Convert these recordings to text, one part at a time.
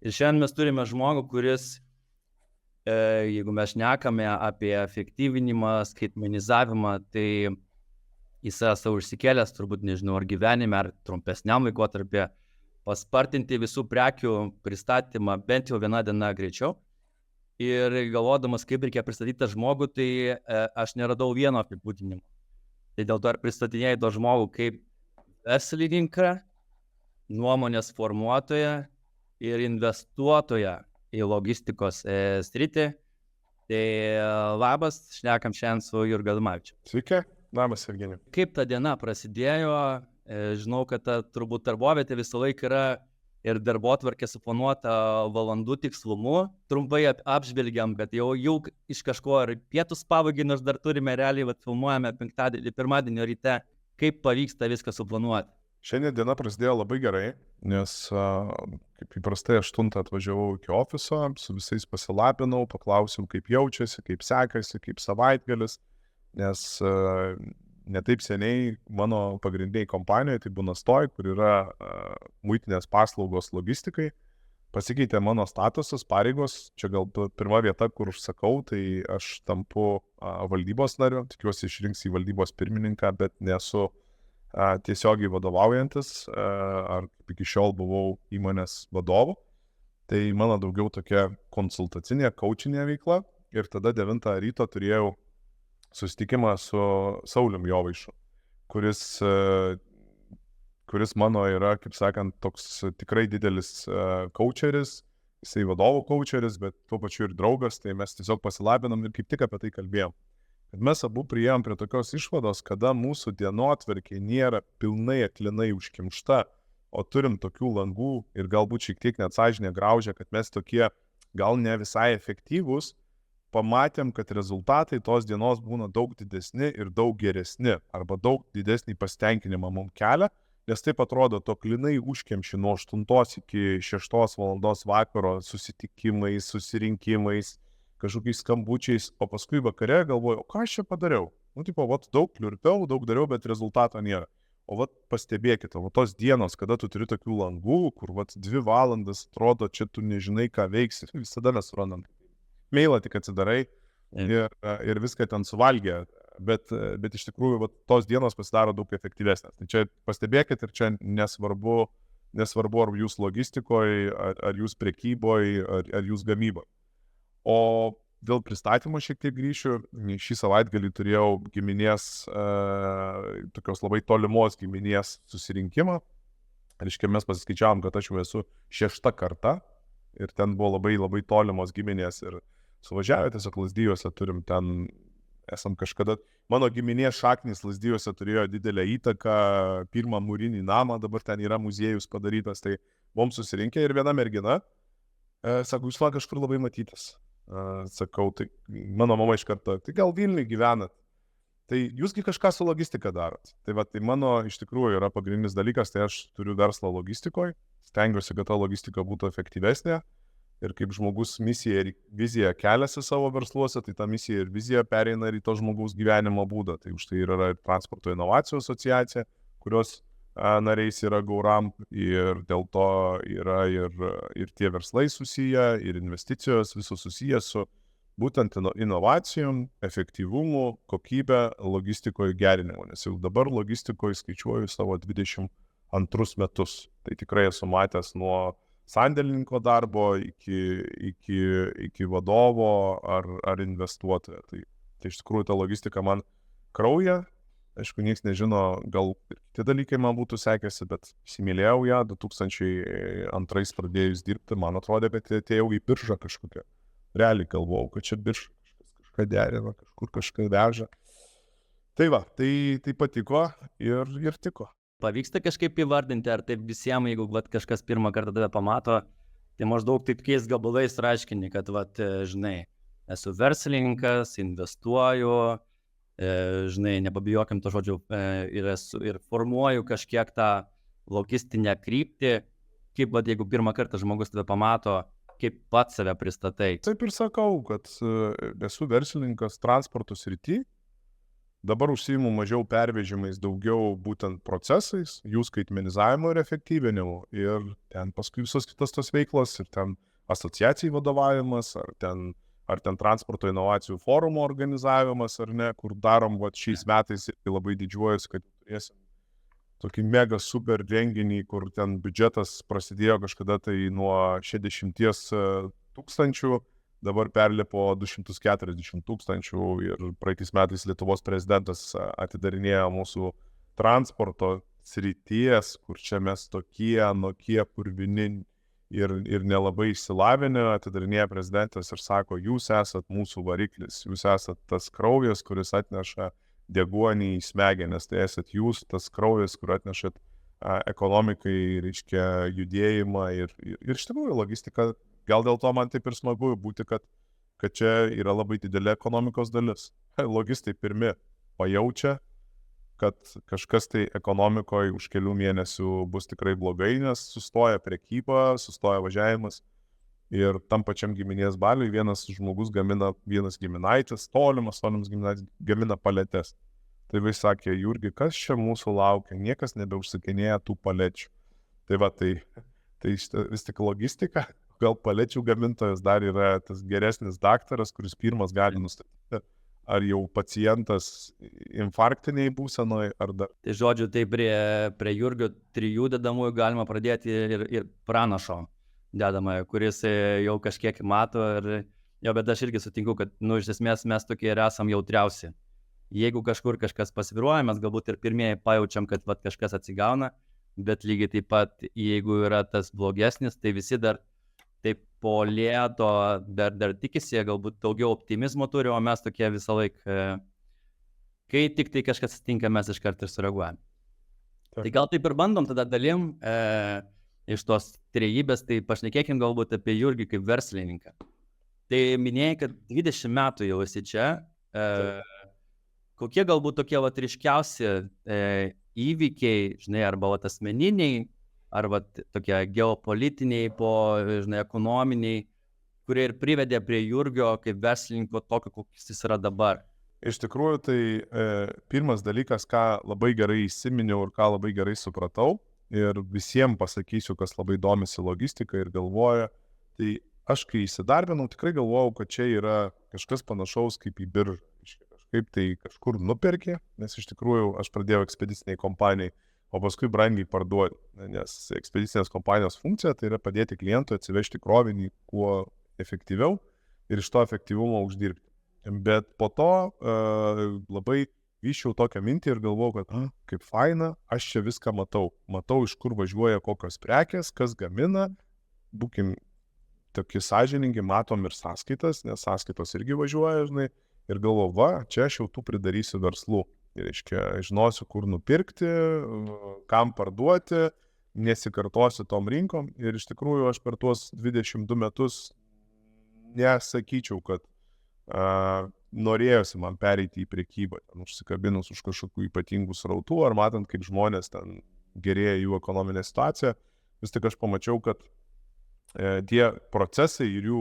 Ir šiandien mes turime žmogų, kuris, jeigu mes šnekame apie efektyvinimą, skaitmenizavimą, tai jis yra savo užsikėlęs, turbūt nežinau, ar gyvenime, ar trumpesniam laikotarpį, paspartinti visų prekių pristatymą bent jau viena diena greičiau. Ir galvodamas, kaip reikia pristatyti tą žmogų, tai aš neradau vieno apibūdinimo. Tai dėl to ir pristatinėjau tą žmogų kaip verslininką, nuomonės formuotoją ir investuotoją į logistikos sritį. Tai labas, šnekam šiandien su Jurgiu Adomavičiumi. Sveiki, labas Evgenijau. Kaip ta diena prasidėjo? Žinau, kad turbūt darbovietė visą laiką yra ir darbotvarkė suplanuota valandų tikslumu. Trumpai apžvelgiam, kad jau iš kažko ar pietus pavogį, nors dar turime realiai, filmuojame pirmadienio ryte, kaip pavyksta viską suplanuoti. Šiandien diena prasidėjo labai gerai, nes kaip įprastai 8 atvažiavau iki ofiso, su visais pasilapinau, paklausiau, kaip jaučiasi, kaip sekasi, kaip savaitgalis, nes netaip seniai mano pagrindiniai kompanijoje, tai būna Stoj, kur yra muitinės paslaugos logistikai, pasikeitė mano statusas, pareigos, čia gal pirma vieta, kur sakau, tai aš tampu valdybos nariu, tikiuosi išrinks į valdybos pirmininką, bet nesu tiesiogiai vadovaujantis, ar iki šiol buvau įmonės vadovu, tai mano daugiau tokia konsultacinė, coachinė veikla ir tada 9 ryto turėjau susitikimą su Saulium Jovaišu, kuris mano yra, kaip sakant, toks tikrai didelis coacheris, jisai vadovų coacheris, bet tuo pačiu ir draugas, tai mes tiesiog pasilabinam ir kaip tik apie tai kalbėjom. Kad mes abu priėjom prie tokios išvados, kada mūsų dienotvarkė nėra pilnai aklinai užkimšta, o turim tokių langų ir galbūt šiek tiek net sąžinė graužia, kad mes tokie gal ne visai efektyvūs, pamatėm, kad rezultatai tos dienos būna daug didesni ir daug geresni, arba daug didesnį pasitenkinimą mums kelia, nes taip atrodo, to klinai užkemši nuo 8 iki 6 valandos vakaro susitikimais, susirinkimais, kažkokiais skambučiais, o paskui vakare galvoju, o ką aš čia padariau? Daug kliurpiau, daug dariau, bet rezultato nėra. O pastebėkite, tos dienos, kada tu turi tokių langų, kur 2 valandas atrodo, čia tu nežinai, ką veiksi, visada mes randam. Mailą tik atsidarai ir viską ten suvalgė, bet iš tikrųjų tos dienos pasidaro daug efektyvesnės. Tai čia pastebėkit ir čia nesvarbu ar jūs logistikoje, ar jūs prekyboje, ar jūs gamyboje. O dėl pristatymo šiek tiek grįšiu, šį savaitgalį turėjau giminės, tokios labai tolimos giminės susirinkimą. Reiškia, mes pasiskaičiavom, kad aš jau esu 6 karta ir ten buvo labai labai tolimos giminės ir suvažiavę, tiesiog Lazdijuose turim ten, esam kažkada, mano giminės šaknys Lazdijuose turėjo didelę įtaką, pirmą mūrinį namą, dabar ten yra muziejus padarytas, tai mums susirinkę ir viena mergina, sako, jūs man kažkur labai matytas. Sakau, tai mano mama iš karto, tai gal Vilniuje gyvenat, tai jūsgi kažką su logistika darot. Tai mano iš tikrųjų yra pagrindinis dalykas, tai aš turiu verslą logistikoje, stengiuosi, kad ta logistika būtų efektyvesnė. Ir kaip žmogus misija ir vizija keliasi savo versluose, tai ta misija ir vizija pereina ir į to žmogaus gyvenimo būdą. Tai už tai yra ir Transporto inovacijų asociacija, kurios nariais yra Gauram ir dėl to yra ir tie verslai susiję, ir investicijos visos susiję su būtent inovacijom, efektyvumu, kokybę, logistikoje gerinimu. Nes jau dabar logistikoje skaičiuoju savo 22 metus. Tai tikrai esu matęs nuo sandėlininko darbo iki vadovo ar investuotojo. Tai iš tikrųjų ta logistika man krauja. Aišku, niekas nežino, gal kiti dalykai man būtų sekėsi, bet įsimylėjau ją 2002 pradėjus dirbti. Man atrodė, kad atėjau į biržą kažkokią. Realiai galvojau, kad čia birža kažką derina, kažkur kažką veža. Tai patiko ir tiko. Pavyksta kažkaip įvardinti, ar taip visiems, jeigu kažkas pirmą kartą tave pamato, tai maždaug taip keis gabalais raškinį, kad, žinai, esu verslininkas, investuoju, žinai, nepabijokim to žodžio, ir formuoju kažkiek tą logistinę kryptį, kaip, jeigu pirmą kartą žmogus tave pamato, kaip pats save pristatai. Taip ir sakau, kad esu verslininkas transporto srity, Dabar užsiimu mažiau pervežimais, daugiau būtent procesais, jų skaitmenizavimo ir efektyvinimu. Ir ten paskui visos kitos tos veiklos, ir ten asociacijai vadovavimas, ar ten transporto inovacijų forumo organizavimas, ar ne, kur darom šiais metais ir labai didžiuojuosi, kad turėsim tokį mega super renginį, kur ten biudžetas prasidėjo kažkada tai nuo 60 tūkstančių, dabar perlipo 240 tūkstančių ir praeitais metais Lietuvos prezidentas atidarinėjo mūsų transporto srities, kur čia mes tokie, anokie, purvini ir nelabai išsilavinę, atidarinėja prezidentas ir sako, jūs esat mūsų variklis, jūs esat tas kraujas, kuris atneša deguonį į smegenis, tai esat jūs tas kraujas, kur atnešat ekonomikai, reiškia, judėjimą ir iš tikrųjų logistika. Gal dėl to man taip ir smagu būti, kad čia yra labai didelė ekonomikos dalis. Logistai pirmi pajaučia, kad kažkas tai ekonomikoje už kelių mėnesių bus tikrai blogai, nes sustoja prekyba, sustoja važiavimas. Ir tam pačiam giminės baliui vienas žmogus gamina, vienas giminaitis, tolimas giminaitis gamina paletes. Tai vis sakė, Jurgi, kas čia mūsų laukia, niekas nebeužsakinėja tų palečių. Tai va, tai vis tik logistika. Gal palečių gamintojas dar yra tas geresnis daktaras, kuris pirmas gali nustatyti, ar jau pacientas infarktiniai būsenoje, ar dar. Tai žodžiu, tai prie Jurgio 3 dedamųjų galima pradėti ir pranašo dedamąją, kuris jau kažkiek mato bet aš irgi sutinku, kad, iš esmės mes tokie ir esam jautriausi. Jeigu kažkur kažkas pasviruoja, mes galbūt ir pirmieji pajaučiam, kad kažkas atsigauna, bet lygiai taip pat, jeigu yra tas blogesnis, tai visi dar taip po lėto dar tikisi, galbūt daugiau optimizmo turi, o mes tokie visą laiką, kai tik tai kažkas atsitinka, mes iškart ir sureaguojame. Tai gal taip ir bandom tada dalim iš tos trejybės, tai pašnekėkim galbūt apie Jurgį kaip verslininką. Tai minėjai, kad 20 metų jau esi čia. Kokie galbūt tokie ryškiausi įvykiai, arba asmeniniai, arba tokie geopolitiniai, ekonominiai, kurie ir privedė prie Jurgio kaip verslininko tokio, koks jis yra dabar? Iš tikrųjų, tai pirmas dalykas, ką labai gerai įsiminiau ir ką labai gerai supratau, ir visiems pasakysiu, kas labai domisi logistika ir galvoja, tai aš kai įsidarbinau, tikrai galvojau, kad čia yra kažkas panašaus kaip į biržą. Kažkaip tai kažkur nuperkė, nes iš tikrųjų aš pradėjau ekspediciniai kompanijai, o paskui brangiai parduoti, nes ekspedicinės kompanijos funkcija tai yra padėti klientui atsivežti krovinį kuo efektyviau ir iš to efektyvumo uždirbti. Bet po to labai vyščiau tokią mintį ir galvojau, kad kaip faina, aš čia viską matau, iš kur važiuoja kokios prekės, kas gamina, būkim tokie sąžiningi, matom ir sąskaitas, nes sąskaitos irgi važiuoja, ir galvoju, čia aš jau tų pridarysiu verslų. Ir žinosiu, kur nupirkti, kam parduoti, nesikartosiu tom rinkom. Ir iš tikrųjų aš per tuos 22 metus nesakyčiau, kad norėjosi man pereiti į prekybą, užsikabinus už kažkokių ypatingų srautų, ar matant, kaip žmonės ten gerėja jų ekonominė situacija. Vis tik aš pamačiau, kad tie procesai ir jų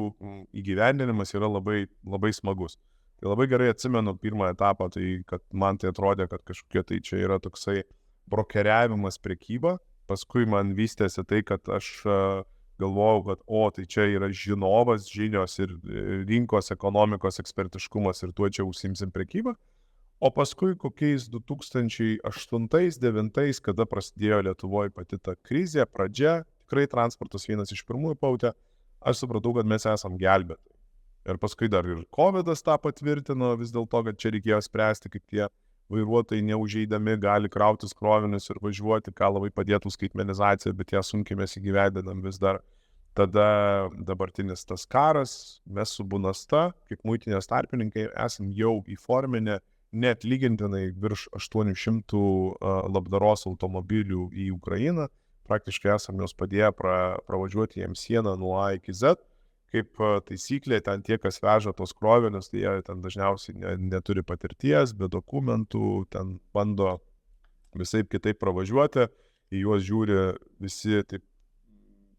įgyvendinimas yra labai, labai smagus. Tai labai gerai atsimenu pirmą etapą, tai kad man tai atrodė, kad kažkokie tai čia yra toksai brokeriavimas prekyba. Paskui man vystėsi tai, kad aš galvojau, kad tai čia yra žinovas, žinios ir rinkos ekonomikos ekspertiškumas ir tuo čia užsiimsim prekybą. O paskui kokiais 2008-2009, kada prasidėjo Lietuvoje pati ta krizė, pradžia, tikrai transportas vienas iš pirmųjų pautė, aš supratau, kad mes esam gelbėtojai. Ir paskui dar ir COVID'as tą patvirtino vis dėlto, kad čia reikėjo spręsti, kaip tie vairuotojai neužeidami gali krautis krovinius ir važiuoti, ką labai padėtų skaitmenizacija, bet ją sunkiai mes įgyvendinam vis dar. Tada dabartinis tas karas, mes su Bunasta, kaip muitinės tarpininkai, esam jau įforminę net lygintinai virš 800 labdaros automobilių į Ukrainą. Praktiškai esam jos padėję pravažiuoti jiems sieną nuo A iki Z. Kaip taisyklė, ten tie, kas veža tos krovinius, tai jie ten dažniausiai neturi patirties, be dokumentų, ten bando visaip kitaip pravažiuoti, į juos žiūri visi taip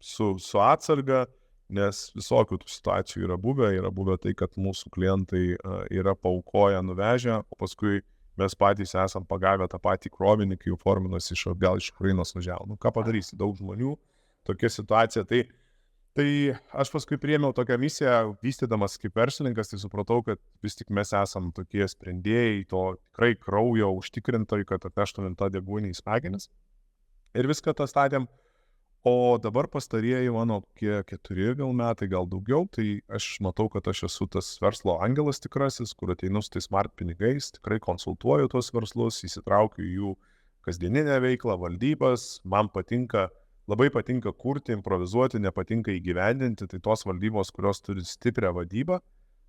su atsarga, nes visokių tų situacijų yra buvę tai, kad mūsų klientai yra paaukoję, nuvežę, o paskui mes patys esam pagavę tą patį krovinį, kai jau forminas atgal iš Ukrainos važiavo. Nu, ką padarysi, daug žmonių, tokia situacija. Tai aš paskui priėmiau tokią misiją, vystydamas kaip verslininkas, tai supratau, kad vis tik mes esam tokie sprendėjai, to tikrai kraujo užtikrintai, kad atneštumėm tą deguonį į smegenis. Ir viską tą statėm. O dabar pastarieji mano 4 gal metai, gal daugiau, tai aš matau, kad aš esu tas verslo angelas tikrasis, kur ateinu su tais smart pinigais, tikrai konsultuoju tuos verslus, įsitraukiu į jų kasdieninę veiklą, valdybas, man labai patinka kurti, improvizuoti, nepatinka įgyvendinti, tai tos valdybos, kurios turi stiprią vadybą,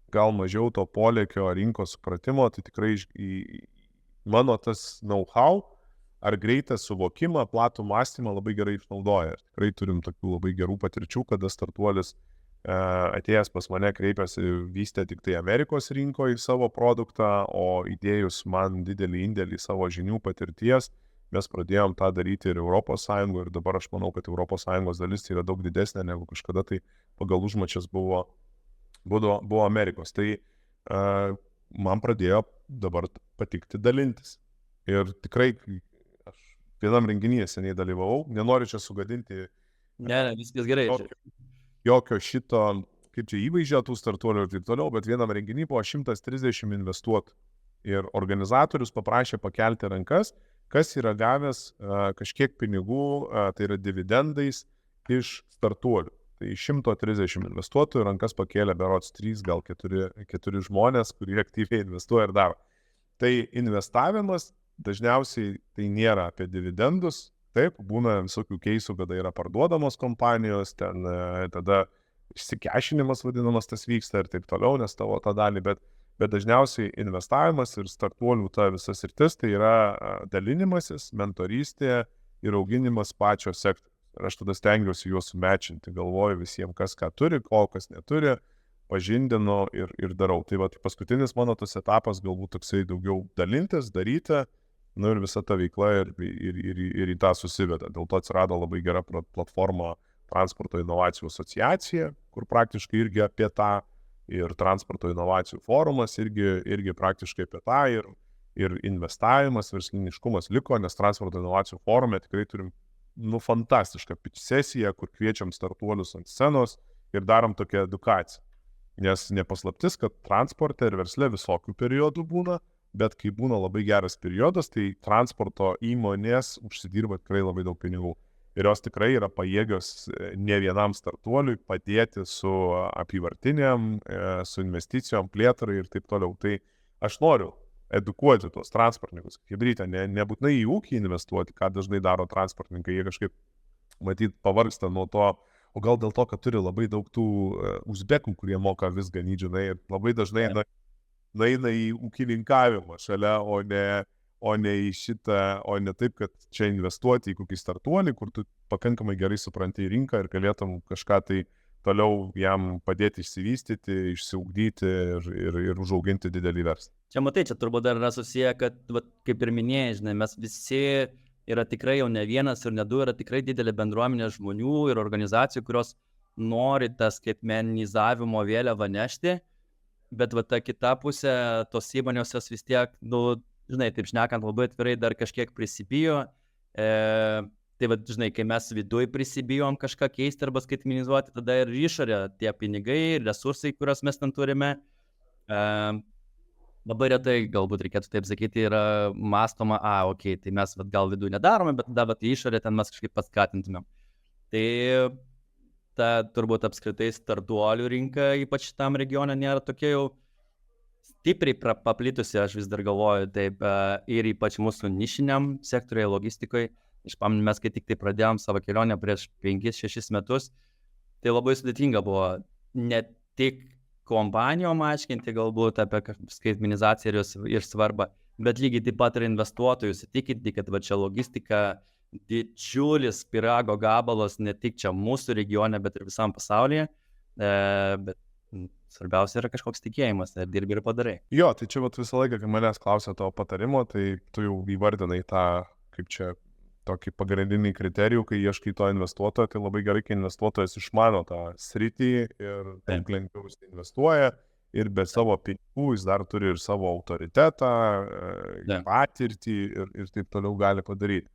gal mažiau to polėkio rinkos supratimo, tai tikrai mano tas know-how ar greitą suvokimą, platų mąstymą labai gerai išnaudoja. Tikrai turim tokių labai gerų patirčių, kada startuolis atėjęs pas mane kreipiasi, vystė tik tai Amerikos rinkoje savo produktą, o įdėjus man didelį indėlį savo žinių patirties, mes pradėjom tą daryti ir ES ir dabar aš manau, kad ES dalis yra daug didesnė negu kažkada tai pagal užmačias buvo Amerikos. Tai man pradėjo dabar patikti dalintis. Ir tikrai aš vienam renginyje seniai dalyvavau, nenoriu čia sugadinti Ne, viskas gerai. jokio šito, kaip čia įvaizdžio tų startuolių ir taip toliau, bet vienam renginį buvo 130 investuotų. Ir organizatorius paprašė pakelti rankas, kas yra gavęs kažkiek pinigų, tai yra dividendais iš startuolių. Tai 130 investuotojų rankas pakėlė berods 3, gal 4 žmonės, kurie aktyviai investuoja ir daro. Tai investavimas dažniausiai tai nėra apie dividendus, taip, būna visokių keisų, kada yra parduodamos kompanijos, ten tada išsikešinimas vadinamas tas vyksta ir taip toliau, nes tavo tą dalį, bet dažniausiai investavimas ir startuolių ta visa sritis tai yra dalinimasis, mentorystė ir auginimas pačio sektoriaus. Ir aš tada stengiuosi juos sumečinti, galvoju visiems, kas ką turi, ko kas neturi, pažindinu ir darau. Tai va, paskutinis mano tas etapas galbūt toksai daugiau dalintis, daryti, nu ir visa ta veikla ir į tą susiveda. Dėl to atsirado labai gera platforma Transporto inovacijų asociacija, kur praktiškai irgi apie tą, ir Transporto inovacijų forumas irgi praktiškai apie tą, ir investavimas, versliniškumas liko, nes Transporto inovacijų forume tikrai turim fantastišką pitch sesiją, kur kviečiam startuolius ant scenos ir darom tokią edukaciją. Nes nepaslaptis, kad transporte ir versle visokių periodų būna, bet kai būna labai geras periodas, tai transporto įmonės užsidirba tikrai labai daug pinigų. Ir jos tikrai yra pajėgios ne vienam startuoliui padėti su apyvartiniam, su investicijom, plėtrai ir taip toliau. Tai aš noriu edukuoti tuos transportininkus, kaip daryti, nebūtinai į ūkį investuoti, ką dažnai daro transportininkai, jie kažkaip, matyt, pavargsta nuo to, o gal dėl to, kad turi labai daug tų uzbekų, kurie moka vis ganydžiai, ir labai dažnai nueina į ūkininkavimą šalia, o ne į šitą, o ne taip, kad čia investuoti į kokį startuolį, kur tu pakankamai gerai supranti į rinką ir galėtum kažką tai toliau jam padėti išsivystyti, išsiugdyti ir užauginti didelį verslą. Čia matai, čia turbūt dar yra susiję, kad, kaip ir minėjai, žinai, mes visi yra tikrai jau ne vienas ir ne du, yra tikrai didelė bendruomenė žmonių ir organizacijų, kurios nori tą skaitmenizavimo vėliavą nešti, bet ta kita pusė, tos įmonės jos vis tiek, žinai, taip šnekant labai atvirai, dar kažkiek prisibijo. Tai žinai, kai mes viduj prisibijom kažką keisti arba skaitmenizuoti, tada ir išorė tie pinigai ir resursai, kuriuos mes ten turime. Labai retai, galbūt reikėtų taip sakyti, yra mąstoma, okei, tai mes gal viduj nedarome, bet tada į išorę ten mes kažkaip paskatintumėm. Tai ta turbūt apskritai startuolių rinka, ypač šitam regione, nėra tokia jau stipriai paplitusi, aš vis dar galvoju, taip, ir ypač mūsų nišiniam sektoriuje, logistikoje. Išpaminu, mes kai tik tai pradėjom savo kelionę prieš 5-6 metus, tai labai sudėtinga buvo ne tik kompanijom aiškinti galbūt apie skaitmenizaciją ir svarbą, bet lygiai taip pat ir investuotojus įtikinti, kad čia logistika didžiulis pyrago gabalas ne tik čia mūsų regione, bet ir visam pasaulyje. Bet svarbiausia yra kažkoks tikėjimas, ir dirbi ir padarai. Jo, tai čia visą laiką, kai manęs klausia tavo patarimo, tai tu jau įvardinai tą, kaip čia, tokį pagrindinį kriterijų, kai ieškai to investuotojo, tai labai gerai, kai investuotojas išmano tą sritį ir taip lengviau investuoja ir be savo pinigų jis dar turi ir savo autoritetą, patirtį ir taip toliau gali padaryti.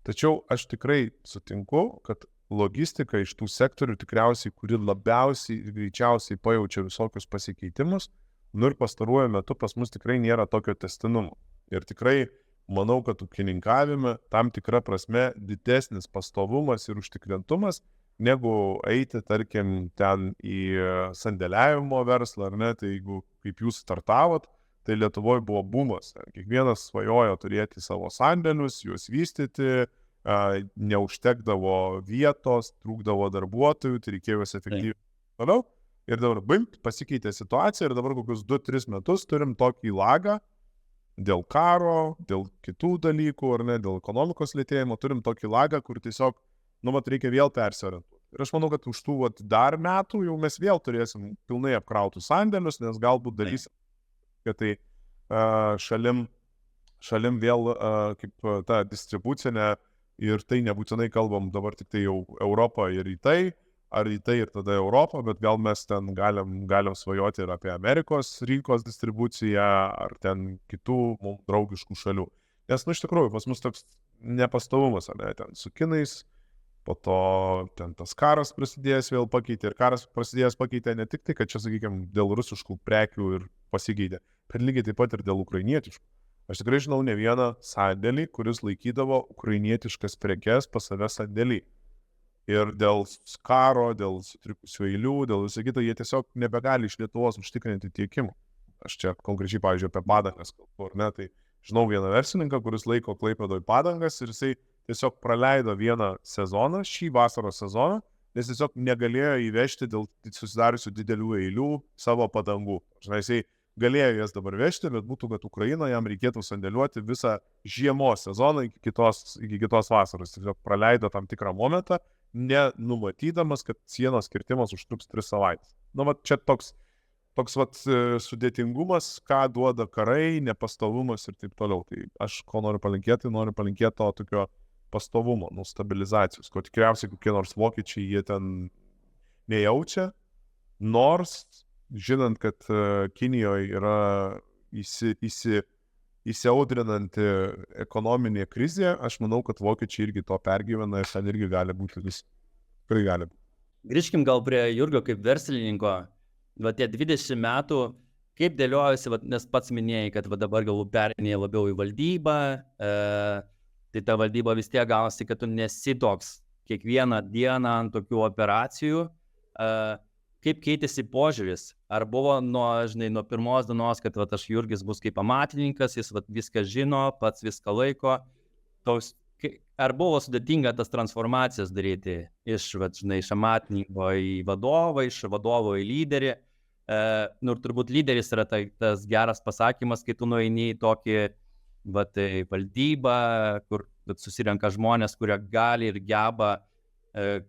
Tačiau aš tikrai sutinku, kad logistika iš tų sektorių tikriausiai, kuri labiausiai ir greičiausiai pajaučia visokius pasikeitimus, ir pastaruoju metu pas mus tikrai nėra tokio tęstinumo. Ir tikrai manau, kad ūkininkavime tam tikra prasme didesnis pastovumas ir užtikrintumas, negu eiti, tarkim, ten į sandėliavimo verslą, ar ne, tai jeigu kaip jūs startavot, tai Lietuvoje buvo bumas. Kiekvienas svajojo turėti savo sandėlius, juos vystyti, neužtekdavo vietos, trūkdavo darbuotojų, tai reikėjo juos efektyviai toliau. Ir dabar, pasikeitė situacija ir dabar kokius 2-3 metus turim tokį lagą dėl karo, dėl kitų dalykų, ar ne, dėl ekonomikos lėtėjimo, turim tokį lagą, kur tiesiog, reikia vėl persiorientuoti. Ir aš manau, kad už tų dar metų jau mes vėl turėsim pilnai apkrautus sandėlius, nes galbūt darysim, kad tai šalim vėl kaip ta distribucinė ir tai nebūtinai kalbam dabar tik tai jau Europą ir rytai, ar rytai ir tada Europą, bet gal mes ten galim svajoti ir apie Amerikos rinkos distribuciją, ar ten kitų mums draugiškų šalių. Nes, iš tikrųjų, pas mus toks nepastovumas, ne, ten su kinais, po to ten tas karas prasidėjęs vėl pakeitė, ir karas prasidėjęs pakeitė ne tik tai, kad čia, sakykime, dėl rusiškų prekių ir pasikeitė, bet lygiai taip pat ir dėl ukrainietiškų. Aš tikrai žinau ne vieną sandėlį, kuris laikydavo ukrainietiškas prekes pas save sandėlį. Ir dėl karo, dėl sutrikusių eilių, dėl visą kitą, jie tiesiog nebegali iš Lietuvos užtikrinti tiekimų. Aš čia konkrečiai, pavyzdžiui, apie padangas kalbu, ar ne, tai žinau vieną verslininką, kuris laiko Klaipėdoje padangas ir jisai tiesiog praleido vieną sezoną, šį vasaros sezoną, nes tiesiog negalėjo įvežti dėl susidariusių didelių eilių savo padangų. Žinai, jisai galėjo jas dabar vežti, bet būtų, kad Ukrainoje jam reikėtų sandėliuoti visą žiemos sezoną iki kitos vasaros. Tiesiog praleido tam tikrą momentą, nenumatydamas, kad sienos kirtimas užtruks 3 savaitės. Čia toks sudėtingumas, ką duoda karai, nepastovumas ir taip toliau. Tai aš ko noriu palinkėti to tokio pastovumo, stabilizacijos, ko tikriausiai kokie nors vokiečiai jie ten nejaučia, nors žinant, kad Kinijoje yra įsiaudrinanti ekonominė krizė, aš manau, kad vokiečiai irgi to pergyvena ir ten irgi gali būti vis. Tikrai gali būti. Grįžkim gal prie Jurgio kaip verslininko. Tie 20 metų, kaip dėliojasi, nes pats minėjai, kad dabar galbūt perinėjai labiau į valdybą, tai ta valdyba vis tiek gaunasi, kad tu nesi toks kiekvieną dieną ant tokių operacijų. Kaip keitėsi požiūris? Ar buvo nuo pirmos dienos, kad aš Jurgis bus kaip amatininkas, jis viską žino, pats viską laiko? Ar buvo sudėtinga tas transformacijas daryti iš amatininko į vadovą, iš vadovo į lyderį? Ir turbūt lyderis yra tas geras pasakymas, kai tu nueini į tokį valdybą, kur susirenka žmonės, kurie gali ir geba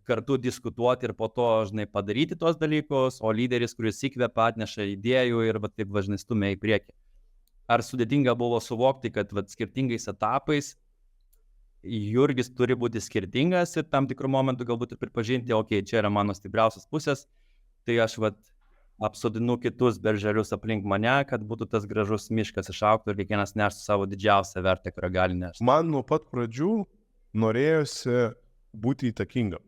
kartu diskutuoti ir po to, padaryti tos dalykus, o lyderis, kuris įkvepia, atneša idėjų ir taip stumia į priekį. Ar sudėtinga buvo suvokti, kad skirtingais etapais Jurgis turi būti skirtingas ir tam tikrų momentų galbūt ir pripažinti, čia yra mano stipriausias pusės, tai aš apsodinu kitus berželius aplink mane, kad būtų tas gražus miškas išaugtų ir kiekvienas neštų savo didžiausią vertę, kurią gali nešti. Man nuo pat pradžių norėjosi būti įtakingam.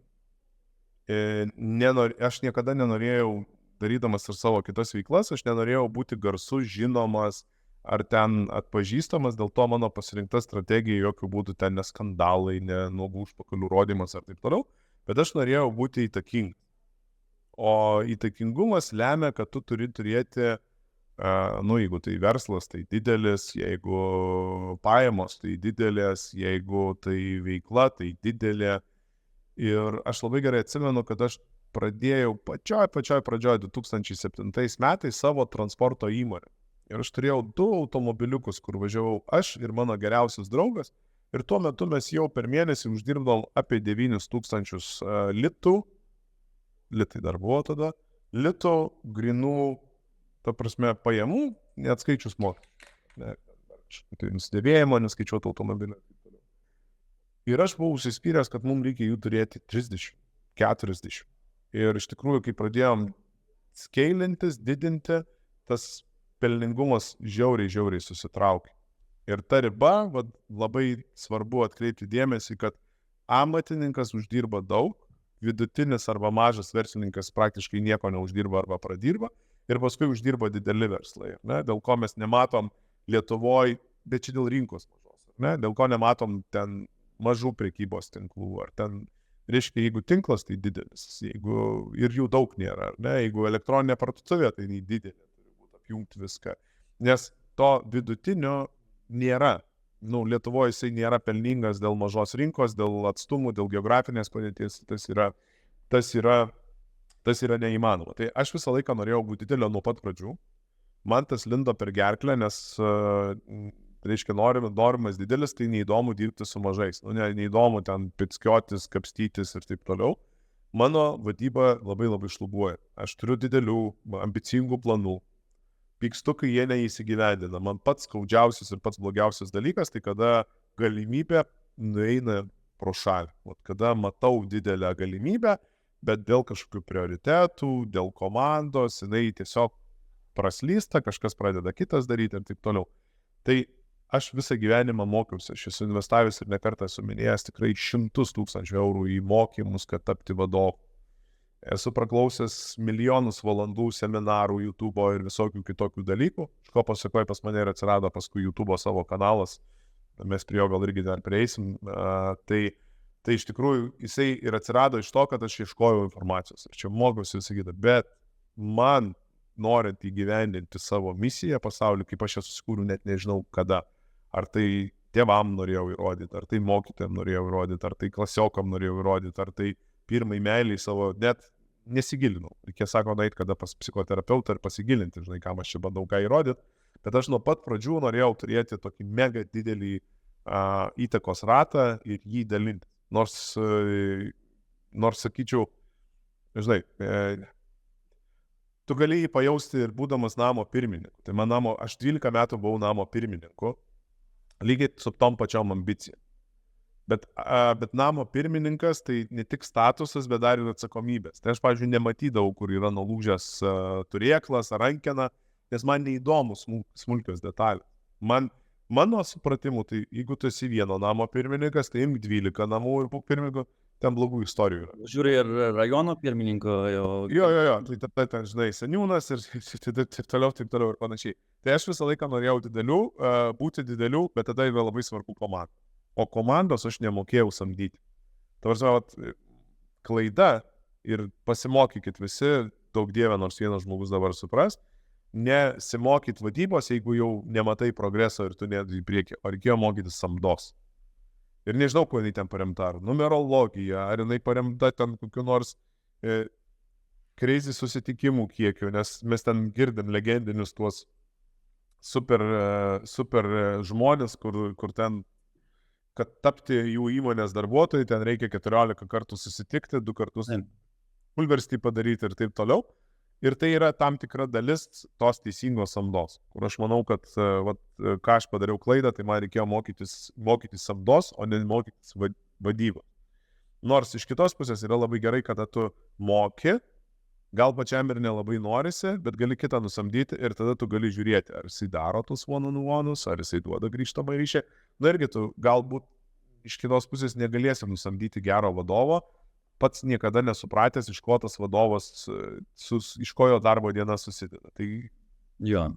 Aš niekada nenorėjau, darydamas ir savo kitas veiklas, aš nenorėjau būti garsus, žinomas ar ten atpažįstamas, dėl to mano pasirinkta strategija jokių būdų ten ne skandalai, ne nuogų užpakalių rodymas ar taip toliau, bet aš norėjau būti įtakingas. O įtakingumas lemia, kad tu turi turėti, jeigu tai verslas, tai didelis, jeigu pajamos, tai didelės, jeigu tai veikla, tai didelė. Ir aš labai gerai atsimenu, kad aš pradėjau pačioj pradžioj 2007 metais savo transporto įmonę. Ir aš turėjau 2 automobiliukus, kur važiavau aš ir mano geriausias draugas. Ir tuo metu mes jau per mėnesį uždirbdavom apie 9,000 litų. Litai dar buvo tada. Litų grinų, ta prasme, pajamų, neatskaičius mokesčių. Tai nusidėvėjimo, neskaičiuotų automobilio. Ir aš buvau užsispyręs, kad mums reikia jų turėti 30, 40. Ir iš tikrųjų, kai pradėjom skeilintis, didinti, tas pelningumas žiauriai susitraukia. Ir ta riba, vat, labai svarbu atkreipti dėmesį, kad amatininkas uždirba daug, vidutinis arba mažas verslininkas praktiškai nieko neuždirba arba pradirba ir paskui uždirba dideli verslai, ne? Dėl ko mes nematom Lietuvoje, bet čia dėl rinkos mažos, ne? Dėl ko nematom ten mažų prekybos tinklų, ar ten, reiškia, jeigu tinklas, tai didelis, jeigu ir jų daug nėra, ne? Jeigu elektroninė parduotuvė, tai didelė, turi būti apjungti viską, nes to vidutinio nėra. Lietuvoje jisai nėra pelningas dėl mažos rinkos, dėl atstumų, dėl geografinės padėties, tas yra neįmanoma. Tai aš visą laiką norėjau būti didelio nuo pat pradžių. Man tas lindo per gerklę, nes, reiškia, norimas didelis, tai neįdomu dirbti su mažais. Neįdomu ten pitskiotis, kapstytis ir taip toliau. Mano vadyba labai šlubuoja. Aš turiu didelių, ambicingų planų. Pykstu, kai jie neįsigyvendina. Man pats skaudžiausias ir pats blogiausias dalykas, tai kada galimybė nueina pro šalį. Kada matau didelę galimybę, bet dėl kažkokių prioritetų, dėl komandos, jinai tiesiog praslysta, kažkas pradeda kitas daryti ir taip toliau. Tai aš visą gyvenimą mokiausi, aš esu investavęs ir nekartą esu minėjęs tikrai 100 000 eurų į mokymus, kad tapti vadovu. Esu praklausęs milijonus valandų seminarų, YouTube ir visokių kitokių dalykų. Iš ko pasakoja pas mane ir atsirado paskui YouTube savo kanalas. Mes prie jo gal irgi dar prieisim. Tai iš tikrųjų jisai ir atsirado iš to, kad aš ieškojau informacijos. Ir čia mokiausi visą kitą. Bet man, norint įgyvendinti savo misiją pasaulyje, kaip aš ją susikūriau, net nežinau kada. Ar tai tėvam norėjau įrodyti, ar tai mokytojam norėjau įrodyti, ar tai klasiokam norėjau įrodyti, ar tai pirmai meiliai savo, net nesigilinau. Reikia, sako, nueiti kada pas psichoterapeutą ir pasigilinti, žinai, kam aš čia bandau ką įrodyti. Bet aš nuo pat pradžių norėjau turėti tokį mega didelį įtakos ratą ir jį dalinti. Nors sakyčiau, žinai, tu gali jį pajausti ir būdamas namo pirmininku. Tai aš 12 metų buvau namo pirmininku, lygiai su tom pačiom ambicijom. Bet namo pirmininkas tai ne tik statusas, bet dar ir atsakomybės. Tai aš, pavyzdžiui, nematydavau, kur yra nulūžęs turėklas ar rankena, nes man neįdomu smulkios detalės. Mano supratimu, tai jeigu tu esi vieno namo pirmininkas, tai imk 12 namų ir būk pirmininku, ten blogų istorijų yra. Žiūri ir rajono pirmininko jau. Jo, tai ten, žinai, seniūnas ir taip toliau ir panašiai. Tai aš visą laiką norėjau būti didelių, bet tada yra labai svarbu komanda. O komandos aš nemokėjau samdyti. Tavarsime, klaida ir pasimokykit visi, daug dievė, nors vienas žmogus dabar supras, nesimokyt vadybos, jeigu jau nematai progreso ir tu nedai į priekį, o reikėjo mokytis samdos. Ir nežinau, kuo jinai ten paremta, ar numerologija, ar jinai paremta ten kokiu nors crazy susitikimų kiekiu, nes mes ten girdim legendinius tuos super žmonės, kur ten kad tapti jų įmonės darbuotojai, ten reikia 14 kartų susitikti, 2 kartus pulverstį padaryti ir taip toliau. Ir tai yra tam tikra dalis tos teisingos samdos, kur aš manau, kad ką aš padariau klaidą, tai man reikėjo mokytis samdos, o ne mokytis vadybos. Nors iš kitos pusės yra labai gerai, kada tu moki, gal pačiam ir nelabai norisi, bet gali kitą nusamdyti ir tada tu gali žiūrėti, ar jisai daro tus one-on-one'us, ar jisai duoda grįžtamą ryšį. Na irgi tu galbūt iš kitos pusės negalėsi nusamdyti gero vadovo, pats niekada nesupratęs, iš ko tas vadovas, iš ko jo darbo diena susideda. Tai jo.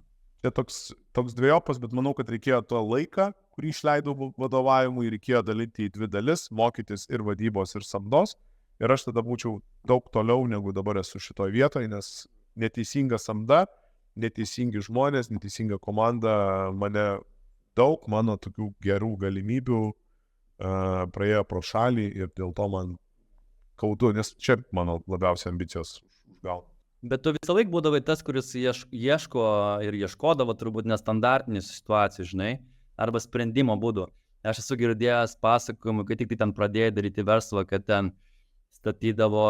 Čia toks dviejopas, bet manau, kad reikėjo to laiką, kurį išleidau vadovavimui, reikėjo dalinti į 2 dalis, mokytis ir vadybos, ir samdos. Ir aš tada būčiau daug toliau, negu dabar esu šitoj vietoje, nes neteisinga samda, neteisingi žmonės, neteisinga komanda mano tokių gerų galimybių praėjo pro šalį ir dėl to man kaudu, nes čia mano labiausiai ambicijos užgauna. Bet tu visą laiką būdavai tas, kuris ieško ir ieškodavo turbūt nestandartinių situacijų, žinai, arba sprendimo būdų. Aš esu girdėjęs pasakojimų, kai tik ten pradėjai daryti verslą, kad ten statydavo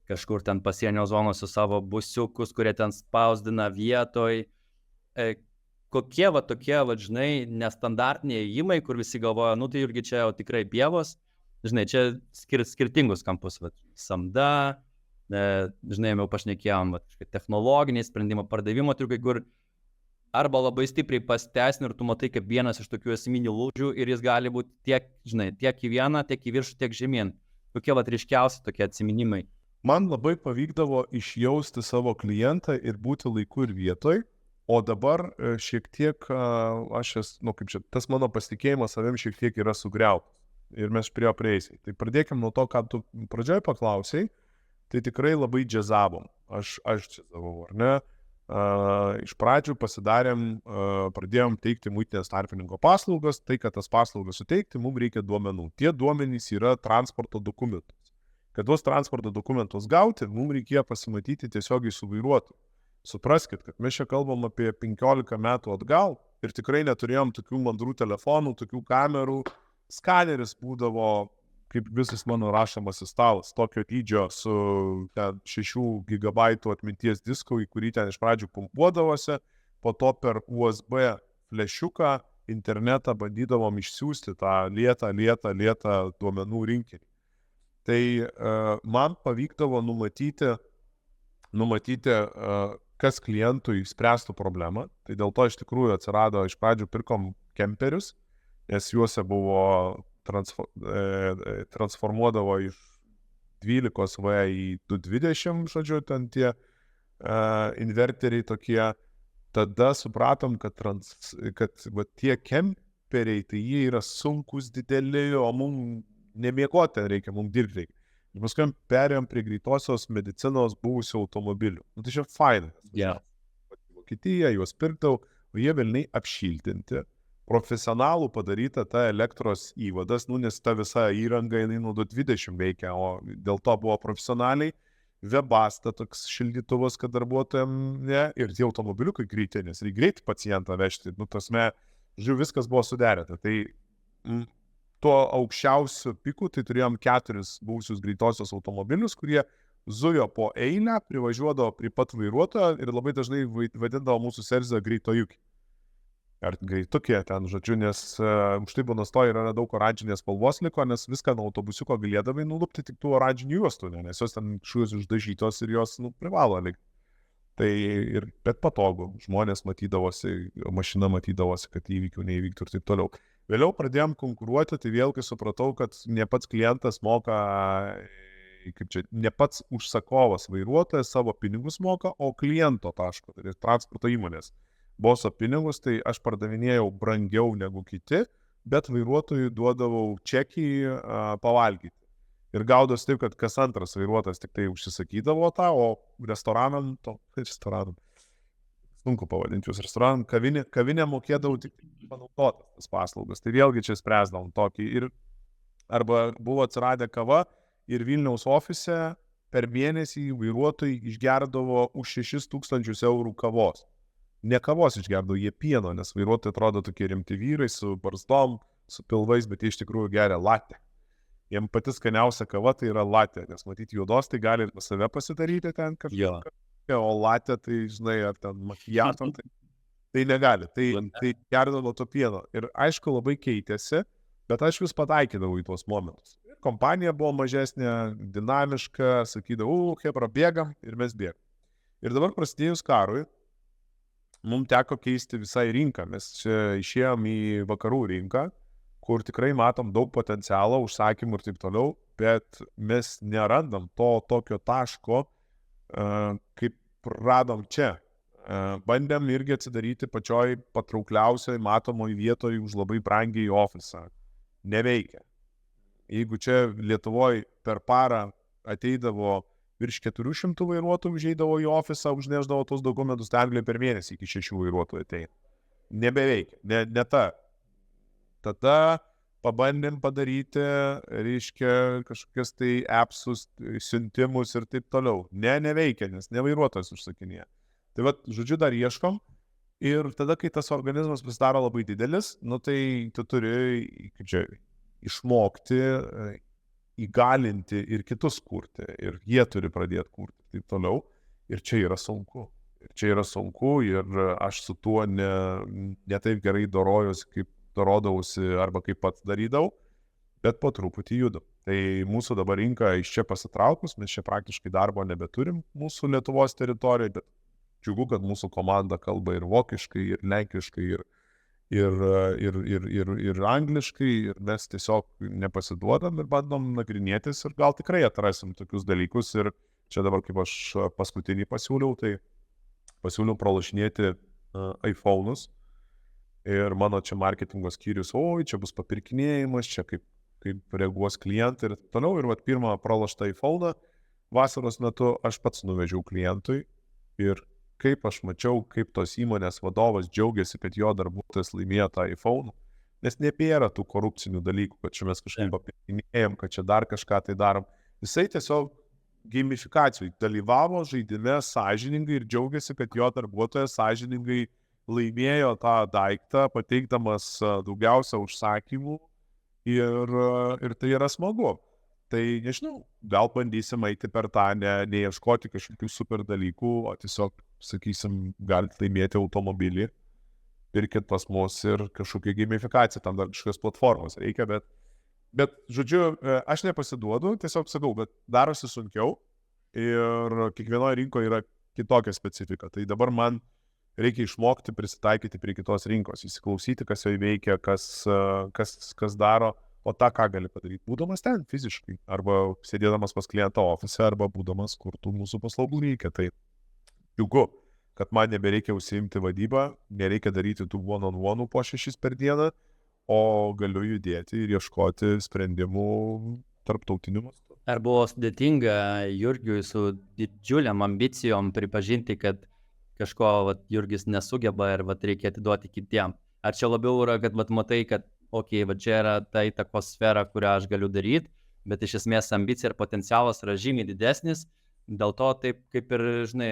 kažkur ten pasienio zonose savo busiukus, kurie ten spausdina vietoj. Kokie tokie, žinai, nestandartiniai ėjimai, kur visi galvoja, tai irgi čia jau tikrai pievos, žinai, čia skirtingus kampus, samda, žinai, jau pašnekėjom, technologiniai sprendimo pardavimo triukai, kur arba labai stipriai pasiteisina ir tu matai kaip vienas iš tokių esminių lūžių ir jis gali būti tiek, žinai, tiek į vieną, tiek į viršų, tiek žemyn. Tokie ryškiausi tokie atsiminimai. Man labai pavykdavo išjausti savo klientą ir būti laiku ir vietoj, o dabar šiek tiek aš esu, kaip čia, tas mano pasitikėjimas savim šiek tiek yra sugriautas. Ir mes prie jo prieisime. Tai pradėkim nuo to, ką tu pradžioje paklausai, tai tikrai labai džiazavom. Aš džiazavau, ar ne? Iš pradžių pradėjom teikti muitinės tarpininko paslaugas, tai kad tas paslaugas suteikti, mums reikia duomenų. Tie duomenys yra transporto dokumentus. Kad tuos transporto dokumentus gauti, mums reikėjo pasimatyti tiesiogiai su vairuotoju. Supraskit, kad mes čia kalbam apie 15 metų atgal ir tikrai neturėjom tokių mandrų telefonų, tokių kamerų. Skaneris būdavo kaip visas mano rašomasis stalas, tokio dydžio su 6 gigabaitų atminties disku, į kurį ten iš pradžių pumpuodavosi, po to per USB flešiuką internetą bandydavom išsiųsti tą lietą duomenų rinkinį. Tai man pavykdavo numatyti, kas klientui spręstų problemą. Tai dėl to iš tikrųjų atsirado, iš pradžių pirkom kemperius, nes juose buvo transformuodavo iš 12 V į 220, žodžiu, ten tie inverteriai tokie. Tada supratom, kad tie kemperiai, tai jie yra sunkus, dideli, o mums nemiegoti ten reikia, mums dirbti reikia. Ir paskui perėjom prie greitosios medicinos buvusių automobilių. Nu, tai čia fainai. Yeah. Vokietija, juos pirkdavau, o jie velniai apšiltinti. Profesionalų padaryta ta elektros įvadas, nes ta visa įranga jinai nuo 220 veikia, o dėl to buvo profesionaliai. Webasta toks šildytuvas, kad darbuotojams, ne, ir tie automobiliukai greiti, nes reikia greit pacientą vežti, žiūrėjau, viskas buvo suderinta. Tai tuo aukščiausiu piku, tai turėjom 4 buvusius greitosios automobilius, kurie zujo po eilę, privažiuodavo prie pat vairuotojo ir labai dažnai vadindavo mūsų servizą greitojukį. Ar greitukė ten, žodžiu, nes už tai Bonastoje yra daug oranžinės spalvos liko, nes viską nuo autobusiuko galėdavai nulupti tik tų oranžinių juostų, nes jos ten šūs išdažytos ir jos privalo likti. Tai ir bet patogu, žmonės matydavosi, mašina matydavosi, kad įvykių neįvyktų ir taip toliau. Vėliau pradėjom konkuruoti, tai vėl kai supratau, kad ne pats klientas moka, ne pats užsakovas vairuotojas savo pinigus moka, o kliento taško, tai yra transporto įmonės. Boso pinigus, tai aš pardavinėjau brangiau negu kiti, bet vairuotojui duodavau čekį pavalgyti. Ir gaudos taip, kad kas antras vairuotojas tik tai užsisakydavo tą, o restoranam, sunku pavadinti jūs restoranam, kavinė mokėdavau tik panaudotas tas paslaugas. Tai vėlgi čia spręsdavom tokį. Ir arba buvo atsiradę kava ir Vilniaus ofise per mėnesį vairuotojai išgerdavo už 6 000 eurų kavos. Ne kavos išgerdavo, jie pieno, nes vairuotojai atrodo tokie rimti vyrai su barzdom, su pilvais, bet jie iš tikrųjų geria latę. Jiem pati skaniausia kava tai yra latė, nes matyti juodos tai gali ir save pasidaryti ten kažką, o latė tai, žinai, ar ten makijato, tai negali, tai gerdavo to pieno. Ir aišku, labai keitėsi, bet aš vis pataikydavau į tuos momentus. Ir kompanija buvo mažesnė, dinamiška, sakydavau, hebra, bėgam ir mes bėgam. Ir dabar prasidėjus karui, mums teko keisti visai rinką. Mes čia išėjom į vakarų rinką, kur tikrai matom daug potencialo, užsakymų ir taip toliau, bet mes nerandam to tokio taško, kaip radom čia. Bandėm irgi atsidaryti pačioj patraukliausiai matomoj vietoj už labai brangiai ofisą. Neveikia. Jeigu čia Lietuvoje per parą ateidavo virš 400 vairuotojų užeidavo į ofisą, užnešdavo tos dokumentus, tai Anglijoje per mėnesį iki 6 vairuotojų ateina. Nebeveikia, ne ta. Tada pabandėm padaryti, reiškia, kažkokias tai appsus, siuntimus ir taip toliau. Neveikia, nes ne vairuotojas užsakinėja. Tai vat, žodžiu, dar ieškom ir tada, kai tas organizmas pasidaro labai didelis, tai tu turi, kaip čia, išmokti, įgalinti ir kitus kurti, ir jie turi pradėti kurti, taip toliau, ir čia yra sunku. Ir aš su tuo ne taip gerai dorojuosi, kaip dorodavausi arba kaip pats darydavau, bet po truputį judam. Tai mūsų dabar rinka iš čia pasitraukus, mes čia praktiškai darbo nebeturim mūsų Lietuvos teritorijoje, bet džiugu, kad mūsų komanda kalba ir vokiškai, ir lenkiškai, ir angliškai, ir mes tiesiog nepasiduodam ir bandom nagrinėtis ir gal tikrai atrasim tokius dalykus. Ir čia dabar, kaip aš paskutinį pasiūliau, tai pasiūliau pralašinėti iPhone'us. Ir mano čia marketingo skyrius, oi, čia bus papirkinėjimas, čia kaip reaguos klientai ir toliau. Ir pirmą pralaštą iPhone'ą vasaros metu aš pats nuvežiau klientui ir kaip aš mačiau, kaip tos įmonės vadovas džiaugiasi, kad jo darbuotojas laimėjo tą iPhone, nes nebėra tų korupcinių dalykų, kad čia mes kažkaip papirkinėjom, kad čia dar kažką tai darom. Jisai tiesiog gamifikacijai dalyvavo žaidime sąžiningai ir džiaugiasi, kad jo darbuotojas sąžiningai laimėjo tą daiktą, pateikdamas daugiausia užsakymų ir tai yra smagu. Tai nežinau, gal bandysim eiti per tą, neieškoti kažkokių super dalykų, o tiesiog, sakysim, galite laimėti automobilį, pirkit pas mus ir kažkokia gamifikacija, tam dar kažkokios platformos reikia, bet žodžiu, aš nepasiduodu, tiesiog sakau, bet darosi sunkiau ir kiekvienoje rinkoje yra kitokia specifika. Tai dabar man reikia išmokti prisitaikyti prie kitos rinkos, įsiklausyti, kas joje veikia, kas daro, o tą ką gali padaryti, būdamas ten fiziškai, arba sėdėdamas pas klientą ofise, arba būdamas, kur tų mūsų paslaugų reikia. Tai džiugu, kad man nebereikia užsiimti vadybą, nereikia daryti tų one-on-one po 6 per dieną, o galiu judėti ir ieškoti sprendimų tarptautiniu mastu. Ar buvo sudėtinga Jurgiui su didžiuliam ambicijom pripažinti, kad kažko Jurgis nesugeba ir reikia atiduoti kitiem? Ar čia labiau yra, kad matai, kad čia yra ta įtakos sfera, kurią aš galiu daryti, bet iš esmės ambicija ir potencialas yra žymiai didesnis, dėl to taip kaip ir,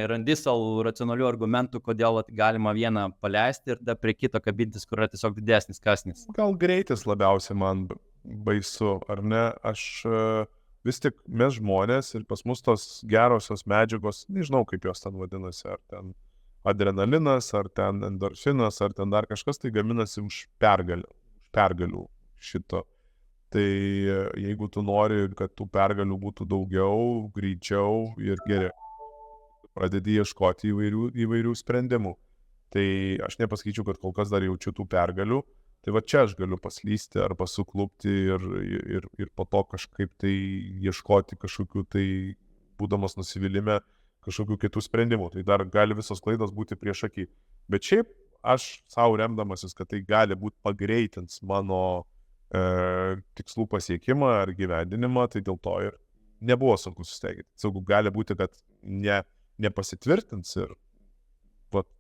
randi savo racionalių argumentų, kodėl galima vieną paleisti ir prie kito kabintis, kur yra tiesiog didesnis kasnis. Gal greitis labiausiai man baisu, ar ne? Aš vis tik mes žmonės ir pas mus tos gerosios medžiagos, nežinau kaip jos ten vadinasi, ar ten adrenalinas, ar ten endorfinas, ar ten dar kažkas, tai gaminasi už pergalių šito. Tai jeigu tu nori, kad tų pergalių būtų daugiau, greičiau ir geriau, pradedi ieškoti įvairių sprendimų. Tai aš nepasakyčiau, kad kol kas dar jaučiu tų pergalių. Tai čia aš galiu paslysti arba suklupti ir po to kažkaip tai ieškoti kažkokių tai, būdamas nusivylime, kažkokių kitų sprendimų. Tai dar gali visos klaidos būti prieš akį. Bet šiaip aš savo remdamasis, kad tai gali būti pagreitins mano tikslų pasiekimą ar gyvendinimą, tai dėl to ir nebuvo sunku susteigti. Saugu gali būti, kad nepasitvirtins ir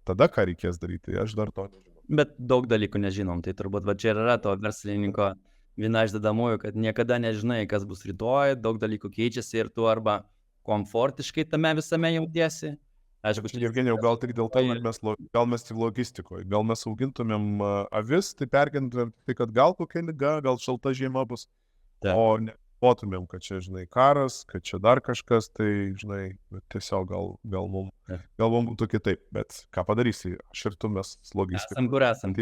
tada ką reikės daryti, aš dar to nežinau. Bet daug dalykų nežinom, tai turbūt čia yra to verslininko viena iš dedamųjų, kad niekada nežinai, kas bus rytoj, daug dalykų keičiasi ir tu arba komfortiškai tame visame jautiesi. Jevgenijau, gal tik dėl to, gal mes tik logistikoje, gal mes augintumėm avis, tai pergintumėm, tai kad gal kokia liga, gal šalta žiema bus, o nepotumėm, kad čia, karas, kad čia dar kažkas, tai, tiesiog gal mums būtų kitaip, bet ką padarysi, aš ir tu mes logistikoje. Esam, kur esam.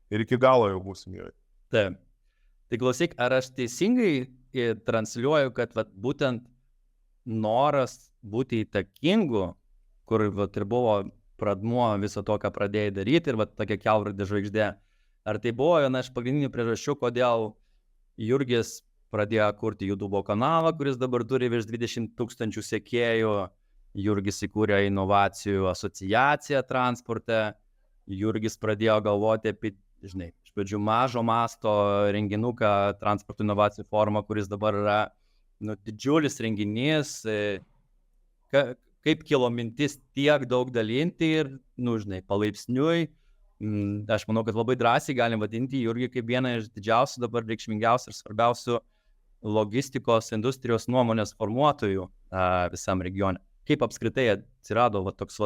Ir iki galo jau būsim joje. Taip. Tai klausyk, ar aš teisingai transliuoju, kad būtent noras būti įtakingu, kur ir buvo pradmuo viso to, ką pradėjai daryti ir tokia kelrodė žvaigždė. Ar tai buvo viena iš pagrindinių priežasčių, kodėl Jurgis pradėjo kurti YouTube kanalą, kuris dabar turi virš 20 000 sekėjų, Jurgis įkūrė inovacijų asociaciją transporte, Jurgis pradėjo galvoti apie, iš pradžių mažo masto renginuką transporto inovacijų forumą, kuris dabar yra didžiulis renginys, kaip kilo mintis tiek daug dalinti ir, palaipsniui. Aš manau, kad labai drąsiai galim vadinti Jurgį kaip vieną iš didžiausių, dabar reikšmingiausių ir svarbiausių logistikos industrijos nuomonės formuotojų visam regione. Kaip apskritai atsirado toks,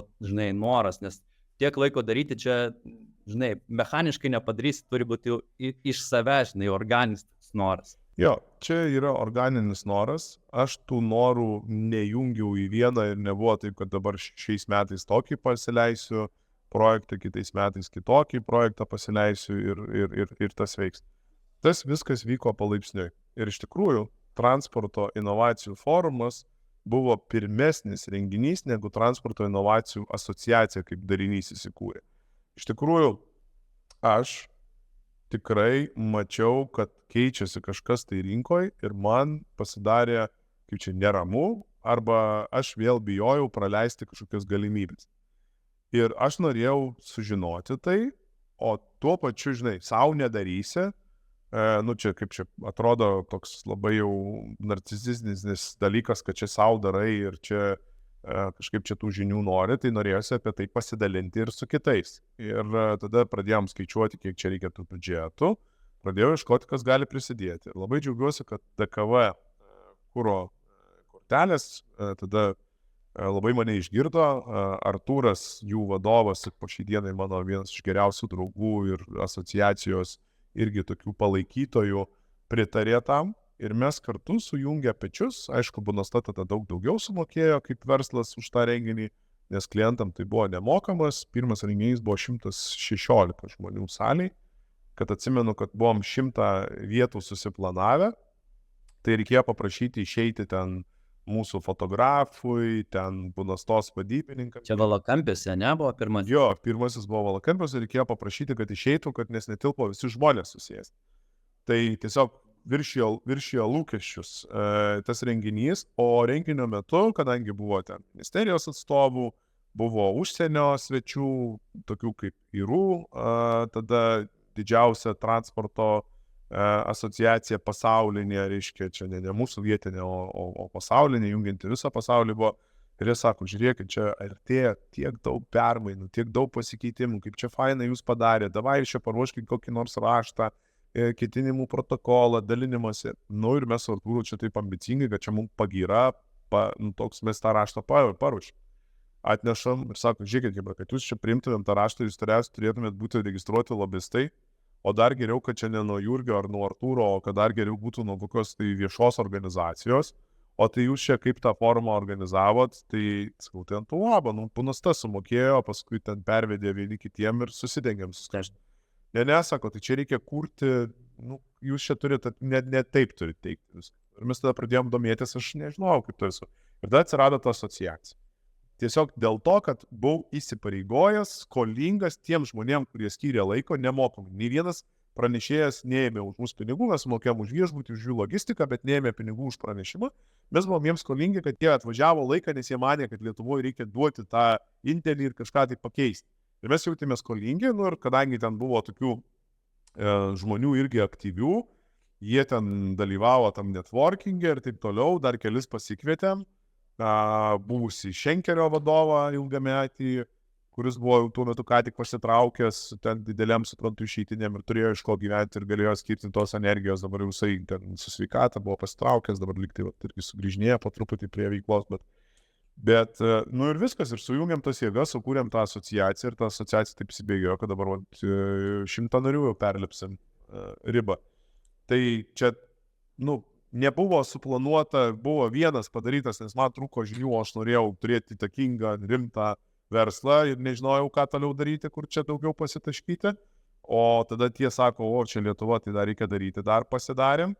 noras, nes tiek laiko daryti čia, mechaniškai nepadarysi, turi būti iš savęs, organinis noras. Jo, čia yra organinis noras, aš tų norų nejungiau į vieną ir nebuvo taip, kad dabar šiais metais tokį pasileisiu projektą, kitais metais kitokį projektą pasileisiu ir tas veiks. tas viskas vyko palaipsniui. Ir iš tikrųjų, transporto inovacijų forumas buvo pirmesnis renginys negu transporto inovacijų asociacija kaip darinys įsikūrė. Iš tikrųjų, aš tikrai mačiau, kad keičiasi kažkas tai rinkoje ir man pasidarė, kaip čia, neramu, arba aš vėl bijojau praleisti kažkokias galimybės. Ir aš norėjau sužinoti tai, o tuo pačiu, žinai, savo nedarysi, čia kaip čia atrodo toks labai jau narcisistinis dalykas, kad čia savo darai ir čia kažkaip čia tų žinių nori, tai norėjusi apie tai pasidalinti ir su kitais. Ir tada pradėjom skaičiuoti, kiek čia reikia tų biudžetų, pradėjau ieškoti, kas gali prisidėti. Ir labai džiaugiuosi, kad DKV kuro kortelės tada labai mane išgirdo, Artūras, jų vadovas, po šiai dienai mano vienas iš geriausių draugų ir asociacijos irgi tokių palaikytojų, pritarė tam. Ir mes kartu sujungę pečius, aišku, Bunasta tada daug daugiau sumokėjo kaip verslas už tą renginį, nes klientam tai buvo nemokamas. Pirmas renginys buvo 116 žmonių saliai, kad atsimenu, kad buvom 100 vietų susiplanavę, tai reikėjo paprašyti išeiti ten mūsų fotografui, ten Bunastos vadybininkams. Čia Valakampiuose, ne, buvo pirmas? Jo, pirmasis buvo Valakampiuose ir reikėjo paprašyti, kad išeitų, kad nes netilpo visi žmonės susijęs. Tai tiesiog viršijo lūkesčius tas renginys, o renginio metu, kadangi buvo ten ministerijos atstovų, buvo užsienio svečių, tokių kaip IRU, tada didžiausia transporto asociacija pasaulinė, reiškia, čia ne mūsų vietinė, o pasaulinė, jungianti visą pasaulį buvo. Ir jie sako, žiūrėkit, čia artėja tiek daug permainų, tiek daug pasikeitimų, kaip čia fainai jūs padarė, davai čia paruoškit kokį nors raštą, ketinimų protokolą, dalinimąsi. Ir mes su Artūru čia taip ambicingai, kad čia mums pagyra, toks mes tą raštą paruošim. Atnešam ir sako, žiūrėkit, kad jūs čia priimtumėm tą raštą, jūs turėtumėt būti registruoti lobistai, o dar geriau, kad čia ne nuo Jurgio ar nuo Artūro, o kad dar geriau būtų nuo kokios tai viešos organizacijos, o tai jūs čia kaip tą formą organizavot, tai, sakau, tai ant tų labą, Bunasta sumokėjo, paskui ten pervedė vieni kitiem ir susidengėm su skaičiu. Ne, sako, tai čia reikia kurti, jūs čia turite, ne taip turite teikti viską. Ir mes tada pradėjom domėtis, aš nežinojau, kaip to esu. Ir tada atsirado ta asociacija. Tiesiog dėl to, kad buvau įsipareigojęs, skolingas tiem žmonėm, kurie skyrė laiko, nemokamai. Nei vienas pranešėjas neėmė už mūsų pinigų, mes mokėjom už viešbutį, už jų logistiką, bet neėmė pinigų už pranešimą. Mes buvom jiems skolingi, kad jie atvažiavo laiką, nes jie manė, kad Lietuvoje reikia duoti tą indėlį ir kažką tai pakeisti. Ir mes jautėmės skolingi, ir kadangi ten buvo tokių žmonių irgi aktyvių, jie ten dalyvavo tam networking'e ir taip toliau, dar kelis pasikvietėm, buvusi Šenkerio vadovą ilgametį, kuris buvo tuo metu ką tik pasitraukęs, ten dideliam, suprantu, išeitiniam ir turėjo iš ko gyventi ir galėjo skirti tos energijos, dabar jau jisai ten su sveikata buvo pasitraukęs, dabar liktai irgi sugrįžinėja po truputį prie veiklos, bet ir viskas, ir sujungiam tas jėgas, sukūrėm tą asociaciją ir ta asociacija taip įsibėgėjo, kad dabar 100 narių jau perlipsim ribą. Tai čia, nebuvo suplanuota, buvo vienas padarytas, nes man trūko žinių, aš norėjau turėti įtakingą, rimtą verslą ir nežinojau, ką toliau daryti, kur čia daugiau pasitaškyti, o tada tie sako, čia Lietuva, tai dar reikia daryti, dar pasidarėm.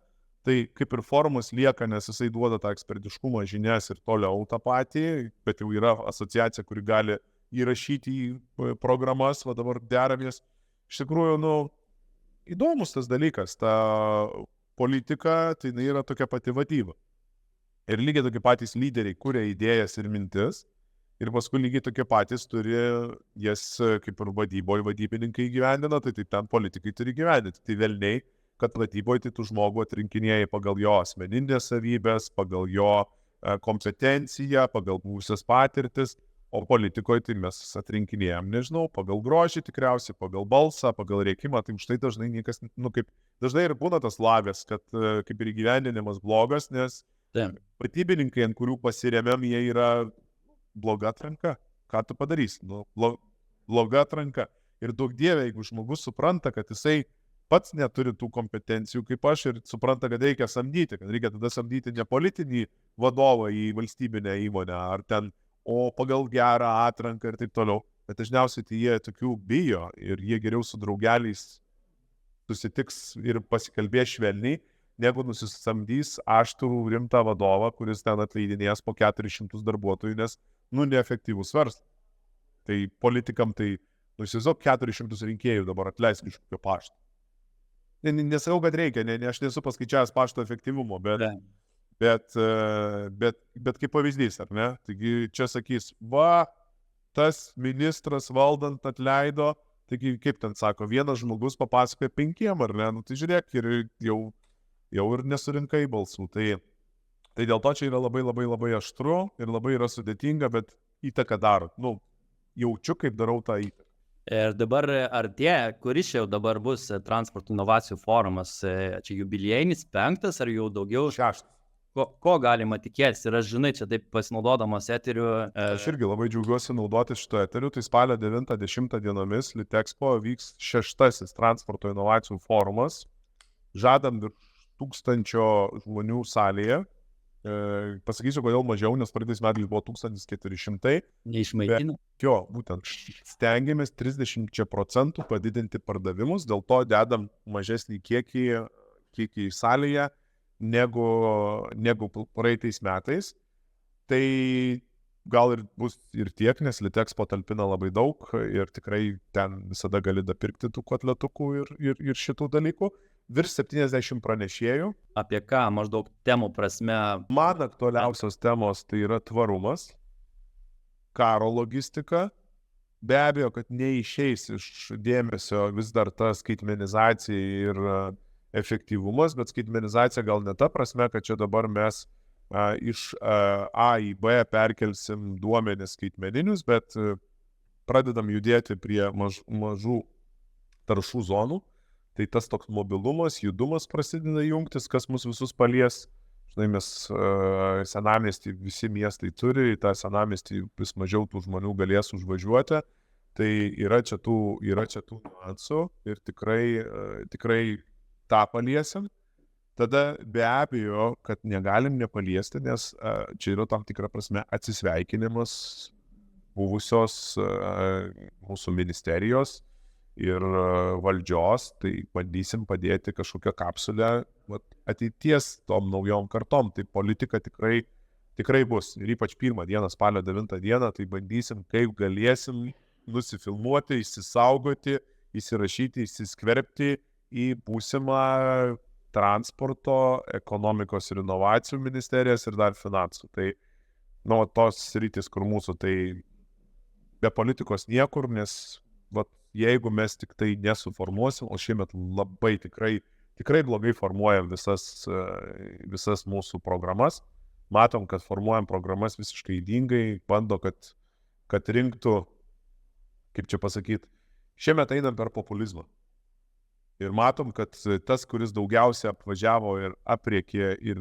Tai kaip ir forumas lieka, nes jisai duoda tą ekspertiškumą, žinias ir toliau tą patį, bet jau yra asociacija, kuri gali įrašyti į programas, va dabar deramės. Iš tikrųjų, įdomus tas dalykas, ta politika, tai yra tokia pati vadyba. Ir lygiai tokie patys lyderiai kuria idėjas ir mintis, ir paskui lygiai tokie patys turi jas kaip ir vadybininkai gyvendina, tai ten politikai turi gyvendinti. Tai velniai, kad vadyboje tai tų žmogų atrinkinėjai pagal jo asmeninės savybės, pagal jo kompetenciją, pagal buvusias patirtis, o politikoje tai mes atrinkinėjom, nežinau, pagal grožį tikriausiai, pagal balsą, pagal rėkimą, tai už tai dažnai niekas, dažnai ir būna tas lavės, kad kaip ir įgyvendinimas blogas, nes vadybininkai, ant kurių pasiremėm, jie yra bloga atranka. Ką tu padarysi? Bloga atranka. Ir daug dievė, jeigu žmogus supranta, kad jisai pats neturi tų kompetencijų kaip aš ir supranta, kad reikia samdyti, kad reikia tada samdyti ne politinį vadovą į valstybinę įmonę ar ten, o pagal gerą atranką ir taip toliau. Bet dažniausiai tai jie tokių bijo ir jie geriau su draugeliais susitiks ir pasikalbės švelniai, negu nusisamdys aštrų rimtą vadovą, kuris ten atleidinės po 400 darbuotojų, nes, neefektyvus verslas. Tai politikam tai, įsivaizduok 400 rinkėjų dabar atleisk iš kokio pašto. Nesakau, kad reikia, aš nesu paskaičiavęs pašto efektyvumo, bet kaip pavyzdys, ar ne? Taigi čia sakys, tas ministras valdant atleido, taigi kaip ten sako, vienas žmogus papasakoja 5, ar ne? Tai žiūrėk, ir jau ir nesurinkai balsų. Tai dėl to čia yra labai labai labai aštru ir labai yra sudėtinga, bet įtaką daro. Jaučiu, kaip darau tą įtaką. Ir dabar artėja, kuris čia jau dabar bus transporto inovacijų forumas, čia jubiliejinis 5 ar jau daugiau? 6. Ko galima tikėtis? Ir aš žinai, čia taip pasinaudodamas eteriu. Aš irgi labai džiaugiuosi naudoti šito eteriu, tai spalio 9-10 dienomis Litexpo vyks 6. transporto inovacijų forumas. Žadam virš 1000 žmonių salėje. Pasakysiu, kodėl mažiau, nes praeitais metais buvo 1400. Neišmaitina. Jo, būtent stengiamės 30% padidinti pardavimus, dėl to dedam mažesnį kiekį salėje negu praeitais metais. Tai gal ir bus ir tiek, nes Litexpo talpina labai daug ir tikrai ten visada gali dapirkti tų kotletukų ir šitų dalykų. Virš 70 pranešėjų. Apie ką maždaug temų prasme? Man aktualiausios temos tai yra tvarumas, karo logistika. Be abejo, kad neišeis iš dėmesio vis dar ta skaitmenizacija ir efektyvumas, bet skaitmenizacija gal ne ta prasme, kad čia dabar mes iš A į B perkelsim duomenis skaitmeninius, bet pradedam judėti prie mažų taršų zonų. Tai tas toks mobilumas, judumas prasideda jungtis, kas mus visus palies. Žinai, mes senamiestį visi miestai turi, į tą senamiestį vis mažiau tų žmonių galės užvažiuoti. Tai yra čia tų niuansų ir tikrai tą paliesim. Tada be abejo, kad negalim nepaliesti, nes čia yra tam tikra prasme atsisveikinimas buvusios mūsų ministerijos ir valdžios, tai bandysim padėti kažkokią kapsulę ateities tom naujom kartom. Tai politika tikrai bus. Ir ypač 1 dieną, spalio 9 dieną, tai bandysim, kaip galėsim nusifilmuoti, įsisaugoti, įsirašyti, įsiskverbti į būsimą transporto, ekonomikos ir inovacijų ministerijas ir dar finansų. Tai tos sritys, kur mūsų, tai be politikos niekur, nes jeigu mes tik tai nesuformuosim, o šiemet labai tikrai blogai formuojam visas mūsų programas, matom, kad formuojam programas visiškai ydingai, bando, kad rinktų, kaip čia pasakyti, šiemet einam per populizmą. Ir matom, kad tas, kuris daugiausia apvažiavo ir apriekė ir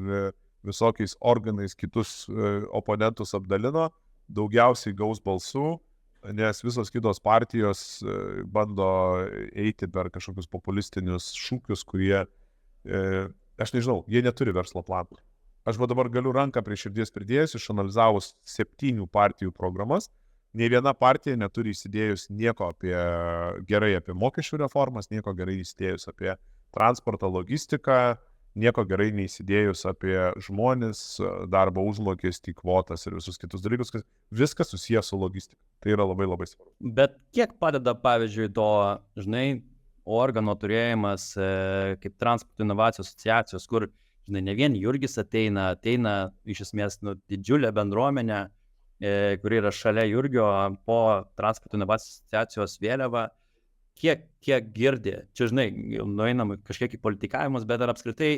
visokiais organais kitus oponentus apdalino, daugiausiai gaus balsų, nes visos kitos partijos bando eiti per kažkokius populistinius šūkius, kurie, aš nežinau, jie neturi verslo planų. Aš dabar galiu ranką prie širdies pridėjus, išanalizavus 7 partijų programas, nei viena partija neturi įsidėjus nieko gerai apie mokesčių reformas, nieko gerai įsidėjus apie transportą, logistiką, nieko gerai neįsidėjus apie žmonės, darbo užmokestį, kvotas ir visus kitus dalykus, kad viskas susijęs su logistika. Tai yra labai labai svarbu. Bet kiek padeda, pavyzdžiui, to, žinai, organo turėjimas kaip transporto inovacijų asociacijos, kur, žinai, ne vien Jurgis ateina iš esmės didžiulė bendruomenė, kuri yra šalia Jurgio po transporto inovacijų asociacijos vėliava. Kiek girdi, čia žinai, nueinam kažkiek į politikavimus, bet ar apskritai,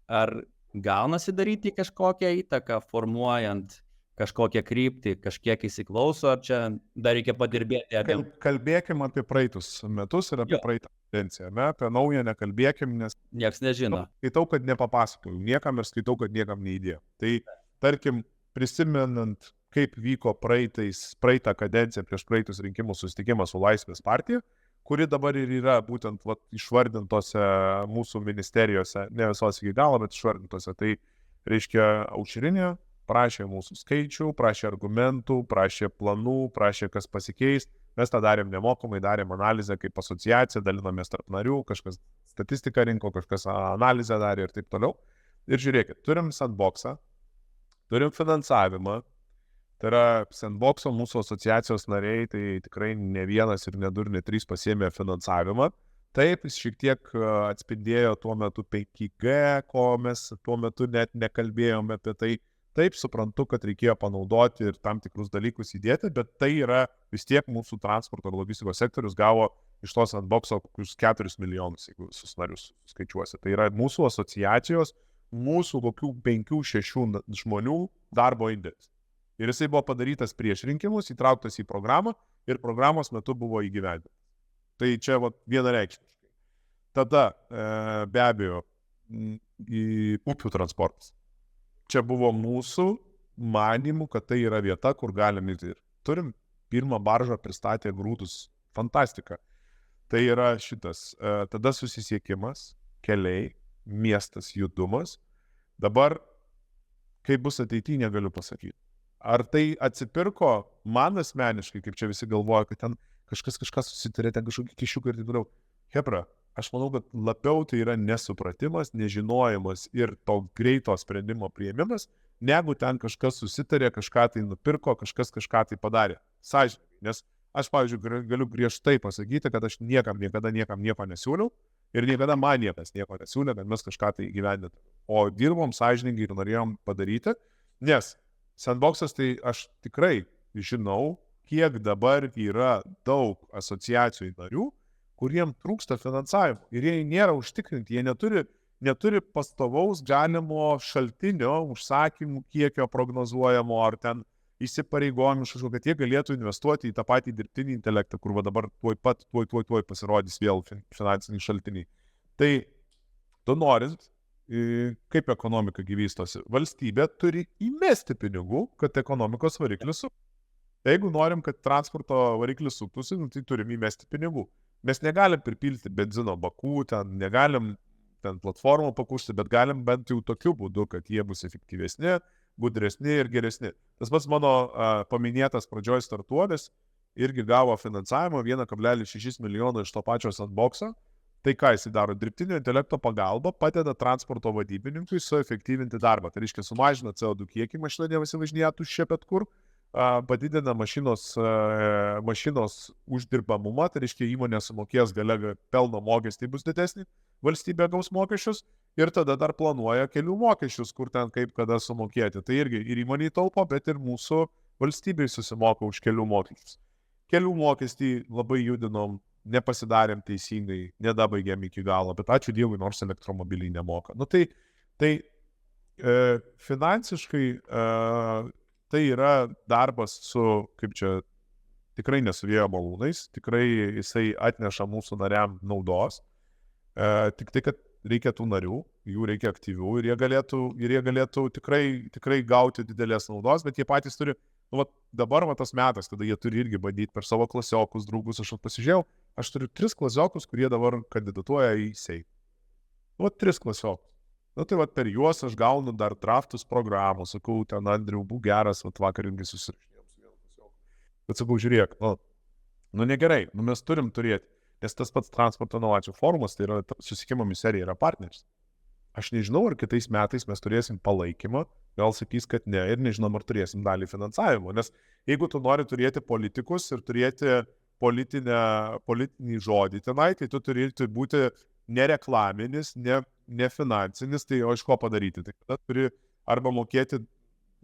ar gaunasi daryti kažkokią įtaką, formuojant kažkokią kryptį, kažkiek įsiklauso, ar čia dar reikia padirbėti? Kalbėkim apie praeitus metus ir apie praeitą tendenciją, apie naują nekalbėkim, nes nieks nežino. Skaitau, kad nepapasakojau niekam ir skaitau, kad niekam neįdėjau. Tai tarkim, prisimenant, kaip vyko praeitą kadenciją prieš praeitus rinkimus susitikimas su Laisvės partija, kuri dabar ir yra būtent išvardintose mūsų ministerijose, ne visos iki galo, bet išvardintose. Tai reiškia, Aušrinė prašė mūsų skaičių, prašė argumentų, prašė planų, prašė kas pasikeis. Mes tą darėm nemokamai, darėm analizę kaip asociacija, dalinomės tarp narių, kažkas statistiką rinko, kažkas analizę darė ir taip toliau. Ir žiūrėkit, turim sandboxą, turim finansavimą, tai yra sandboxo mūsų asociacijos nariai, tai tikrai ne vienas ir ne du ir ne trys pasiėmė finansavimą. Taip, jis šiek tiek atspindėjo tuo metu 5G, ko mes tuo metu net nekalbėjome apie tai. Taip, suprantu, kad reikėjo panaudoti ir tam tikrus dalykus įdėti, bet tai yra vis tiek mūsų transporto ir logistikos sektorius gavo iš tos sandboxo kokius 4 milijonus, jeigu visus narius skaičiuosi. Tai yra mūsų asociacijos, mūsų kokių 5-6 žmonių darbo indėlis. Ir jisai buvo padarytas prieš rinkimus, įtrauktas į programą ir programos metu buvo įgyvendintas. Tai čia vienareikšmiškai. Tada be abejo upių transportas. Čia buvo mūsų manymų, kad tai yra vieta, kur galim ir turim pirmą baržą pristatę grūdus. Fantastika. Tai yra šitas. Tada susisiekimas, keliai, miestas, judumas. Dabar, kaip bus ateityje, negaliu pasakyti. Ar tai atsipirko man asmeniškai, kaip čia visi galvoja, kad ten kažkas susitarė, ten kažkokį kišiuką ir taip toliau. Hebra, aš manau, kad labiau tai yra nesupratimas, nežinojimas ir to greito sprendimo priėmimas, negu ten kažkas susitarė, kažką tai nupirko, kažkas kažką tai padarė. Sąžininkai, nes aš, pavyzdžiui, galiu griežtai pasakyti, kad aš niekam nieko nesiūliau ir niekada man niekas nieko nesiūlė, kad mes kažką tai įgyvendintume. O dirbom sąžininkai ir norėjom padaryti, nes sandboxas tai aš tikrai žinau, kiek dabar yra daug asociacijų narių, kuriem trūksta finansavimo ir jie nėra užtikrinti, jie neturi pastovaus galimo šaltinio, užsakymų kiekio prognozuojamo ar ten įsipareigojimų kažko, kad jie galėtų investuoti į tą patį dirbtinį intelektą, kur dabar tuoj pasirodys vėl finansiniai šaltiniai. Tai tu norint, kaip ekonomika gyvystosi, valstybė turi įmesti pinigų, kad ekonomikos variklis suktų. Jeigu norim, kad transporto variklis suktųsi, tai turim įmesti pinigų. Mes negalim pripilti benzino bakų, negalim ten platformą pakušti, bet galim bent jau tokiu būdu, kad jie bus efektyvesni, gudresni ir geresni. Tas pats mano paminėtas pradžioj startuolis irgi gavo finansavimą 1,6 milijono iš to pačio sandboxo. Tai ką jis daro? Dirbtinio intelekto pagalba padeda transporto vadybininkui suefektyvinti darbą. Tai reiškia, sumažina CO2 kiekį, mašina nevasivažinėja tuščia bet kur, padidina mašinos uždirbamumą, tai reiškia, įmonė sumokės gale pelno mokestį bus didesnį, valstybė gaus mokesčius ir tada dar planuoja kelių mokesčius, kur ten kaip kada sumokėti. Tai irgi ir įmonė taupo, bet ir mūsų valstybei susimoka už kelių mokesčius. Kelių mokestį labai judinom, nepasidarėm teisingai, nedabaigėm iki galo, bet ačiū Dievui, nors elektromobiliai nemoka. Nu tai finansiškai tai yra darbas su, kaip čia, tikrai nesu vėjo malūnais, tikrai jisai atneša mūsų nariam naudos, tik tai, kad reikia tų narių, jų reikia aktyvių ir jie galėtų tikrai gauti didelės naudos, bet jie patys turi, dabar tas metas, kada jie turi irgi bandyti per savo klasiokus, draugus, aš pasižiūrėjau, aš turiu 3 klasiokus, kurie dabar kandidatuoja į Seimą. 3 klasiokus. Tai per juos aš gaunu dar draftus programų, sakau, ten Andriau, būk geras, vakar irgi susirašinėjom su vienu klasioku. Bet sakau, žiūrėk, negerai, mes turim turėti, nes tas pats transporto inovacijų forumas, tai yra susiekimo ministerija, yra partneris. Aš nežinau, ar kitais metais mes turėsim palaikymą, gal sakys, kad ne, ir nežinom, ar turėsim dalį finansavimo, nes jeigu tu nori turėti politikus ir turėti politinį žodį tenai, tai tu turėtų būti nereklaminis, ne finansinis, tai o iš ko padaryti? Tai tada turi arba mokėti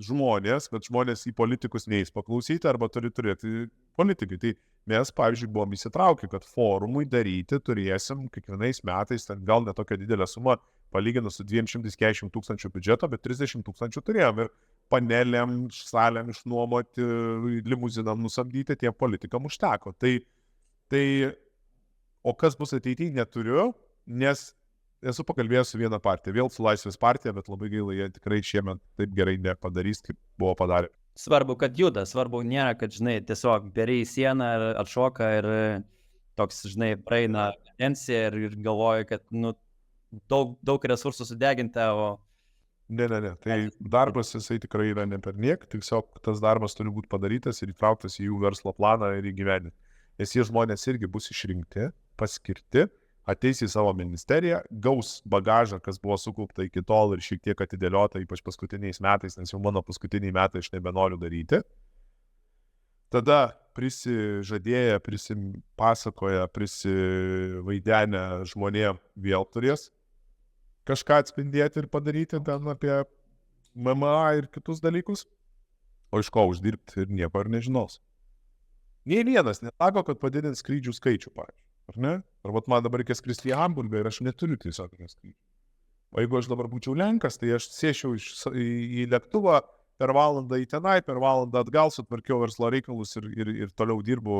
žmonės, kad žmonės į politikus neįs paklausyti, arba turi turėti politikai. Tai mes, pavyzdžiui, buvom įsitraukę, kad forumui daryti turėsim kiekvienais metais, ten gal ne tokia didelė suma, palyginus su 240 000 biudžeto, bet 30 000 turėjom ir panelėm, salėm išnuomoti, limuzinam nusamdyti, tie politikam užteko. O kas bus ateityje, neturiu, nes esu pakalbėjęs su viena partija, vėl su Laisvės partija, bet labai gaila, jie tikrai šiemet taip gerai nepadarys, kaip buvo padarę. Svarbu, kad juda, svarbu nėra, kad, tiesiog beriai į sieną ir atšoka ir toks, praeina kadencija ir galvoja, kad, daug resursų sudeginta, o... Ne. Tai darbas jisai tikrai yra ne per niek, tiesiog tas darbas turi būti padarytas ir įtrauktas į jų verslo planą ir įgyvendinti. nes jie žmonės irgi bus išrinkti, paskirti, ateis į savo ministeriją, gaus bagažą, kas buvo sukaupta iki tol ir šiek tiek atidėliota, ypač paskutiniais metais, nes jau mano paskutiniai metai aš nebenoriu daryti. Tada prisižadėję, prisipasakoję, prisivaidenę žmonėm vėl turės kažką atspindėti ir padaryti ten apie MMA ir kitus dalykus, o iš ko uždirbti ir nieko ir nežinos. Nei vienas nesako, kad padidins skrydžių skaičių, pavyzdžiui, ar ne? Ar vat man dabar reikia skristi į Hamburgą ir aš neturiu tiesiog skrydžių. O jeigu aš dabar būčiau Lenkas, tai aš sėčiau į lėktuvą, per valandą į tenai, per valandą atgal sutvarkiau verslo reikalus ir toliau dirbu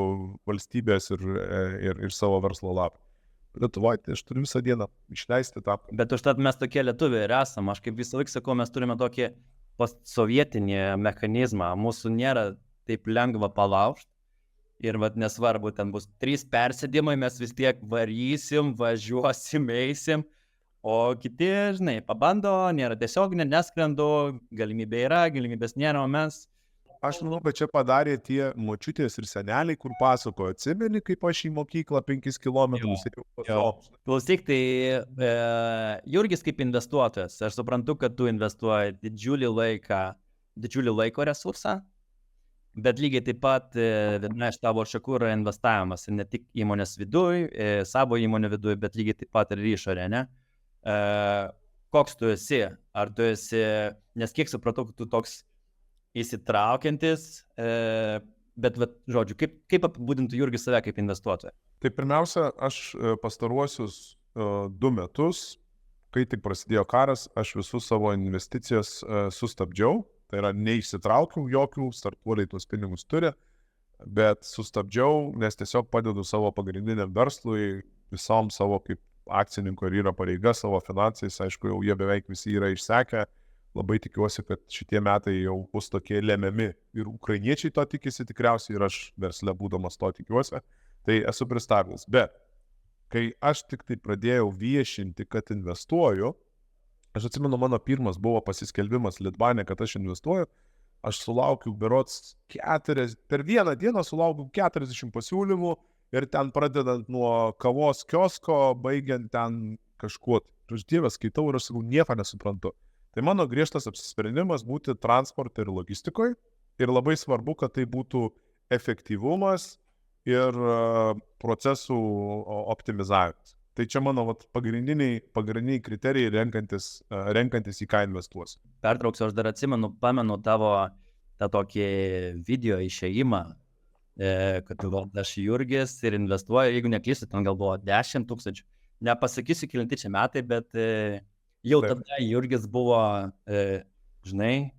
valstybės ir savo verslo labą. Lietuvoje, tai aš turiu visą dieną išleisti tą. Bet užtat mes tokie lietuviai ir esam. Aš kaip visą laiką sakau, mes turime tokį postsovietinį mechanizmą. Mūsų nėra taip lengva palaužti. Ir vat nesvarbu, ten bus 3 persėdimai, mes vis tiek varysim, važiuosim, eisim. O kiti, žinai, pabando, nėra tiesiog, neskrendu, galimybė yra, galimybės nėra, o mes... Aš manau, kad čia padarė tie močiutės ir seneliai, kur pasakojo, atsimeni, kaip aš į mokyklą 5 kilometrus ėjau. Klausyk, tai Jurgis kaip investuotojas, aš suprantu, kad tu investuoji didžiulį laiko resursą, bet lygiai taip pat viena iš tavo šakų yra investavimas, ir ne tik įmonės viduj, savo įmonė viduj, bet lygiai taip pat ir išorė, ne? Koks tu esi? Ar tu esi, nes kiek supratau, kad tu toks įsitraukiantis, bet žodžiu, kaip apibūdintų Jurgis save kaip investuotoją? Tai pirmiausia, aš pastaruosius 2 metus, kai tik prasidėjo karas, aš visus savo investicijas sustabdžiau, tai yra neišsitraukiau jokių, startuoliai tuos pinigus turi, bet sustabdžiau, nes tiesiog padedu savo pagrindiniam verslui, visom savo kaip akcininko ir yra pareiga savo finansais, aišku, jau jie beveik visi yra išsekę, labai tikiuosi, kad šitie metai jau bus tokie lemiami ir ukrainiečiai to tikisi tikriausiai ir aš versle būdamas to tikiuosi, tai esu pristabdęs. Bet kai aš tik tai pradėjau viešinti, kad investuoju, aš atsimenu, mano pirmas buvo pasiskelbimas Litvane, kad aš investuoju, aš sulaukiu berods per vieną dieną sulaukiu 40 pasiūlymų, ir ten pradedant nuo kavos kiosko, baigiant ten kažkuo. Prieš Dievę skaitau ir aš sakau, nieko nesuprantu. Tai mano griežtas apsisprendimas būti transporte ir logistikoje. Ir labai svarbu, kad tai būtų efektyvumas ir procesų optimizavimas. Tai čia mano pagrindiniai kriterijai renkantis į ką investuosiu. Pertrauksiu, aš dar pamenu tavo tą tokį video išėjimą, kad aš Jurgis ir investuoju, jeigu neklystu, ten gal buvo 10 000, nepasakysiu kelinti čia metai, bet jau taip. Tada Jurgis buvo, žinai,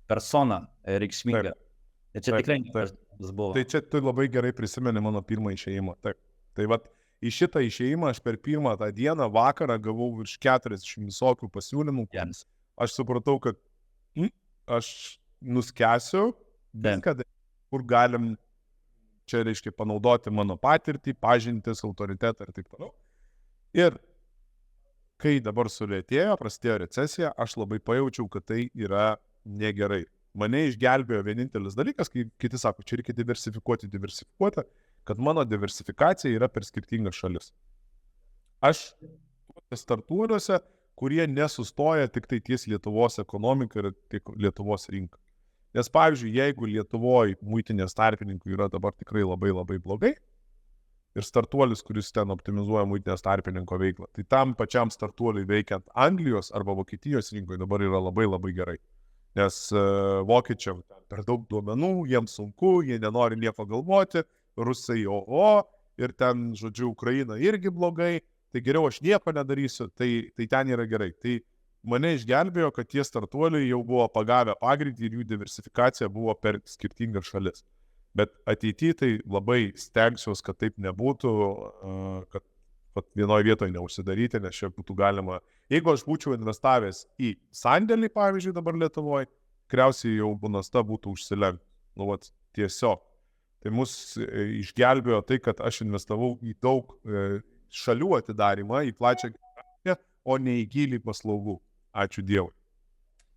persona reikšminga. Ir čia tikrai tas buvo. Tai čia tu labai gerai prisimeni mano pirmą išėjimą. Taip. Tai vat į šitą išėjimą aš per pirmą tą dieną vakarą gavau virš 40 visokių pasiūlymų. Yes. Aš supratau, kad aš nuskęsiu, viską, kur galim čia reiškia panaudoti mano patirtį, pažintis, autoritetą ir taip toliau. Ir kai dabar sulėtėjo, prasidėjo recesija, aš labai pajaučiau, kad tai yra negerai. Mane išgelbėjo vienintelis dalykas, kai kiti sako, čia reikia diversifikuoti, kad mano diversifikacija yra per skirtingas šalis. Aš startuoliuose, kurie nesustoja tik tai ties Lietuvos ekonomika ir tik Lietuvos rinka. Nes pavyzdžiui, jeigu Lietuvoje muitinės tarpininkų yra dabar tikrai labai labai blogai ir startuolis, kuris ten optimizuoja muitinės tarpininko veiklą, tai tam pačiam startuoliui veikiant Anglijos arba Vokietijos rinkoje dabar yra labai labai gerai. Nes vokiečiam per daug duomenų, jiems sunku, jie nenori nieko galvoti, rusai ir ten, žodžiu, Ukraina irgi blogai, tai geriau aš nieko nedarysiu, tai ten yra gerai. Tai mane išgelbėjo, kad tie startuoliai jau buvo pagavę pagreitį ir jų diversifikacija buvo per skirtingas šalis. Bet ateityje tai labai stengsiuos, kad taip nebūtų, kad vienoje vietoje neužsidaryti, nes čia būtų galima. Jeigu aš būčiau investavęs į sandėlį, pavyzdžiui, dabar Lietuvoje, tikriausiai jau nasta būtų užsilenkti. Tiesiog. Tai mus išgelbėjo tai, kad aš investavau į daug šalių atidarimą, į plačią geografiją, o ne į gilį paslaugų. Ačiū Dievui.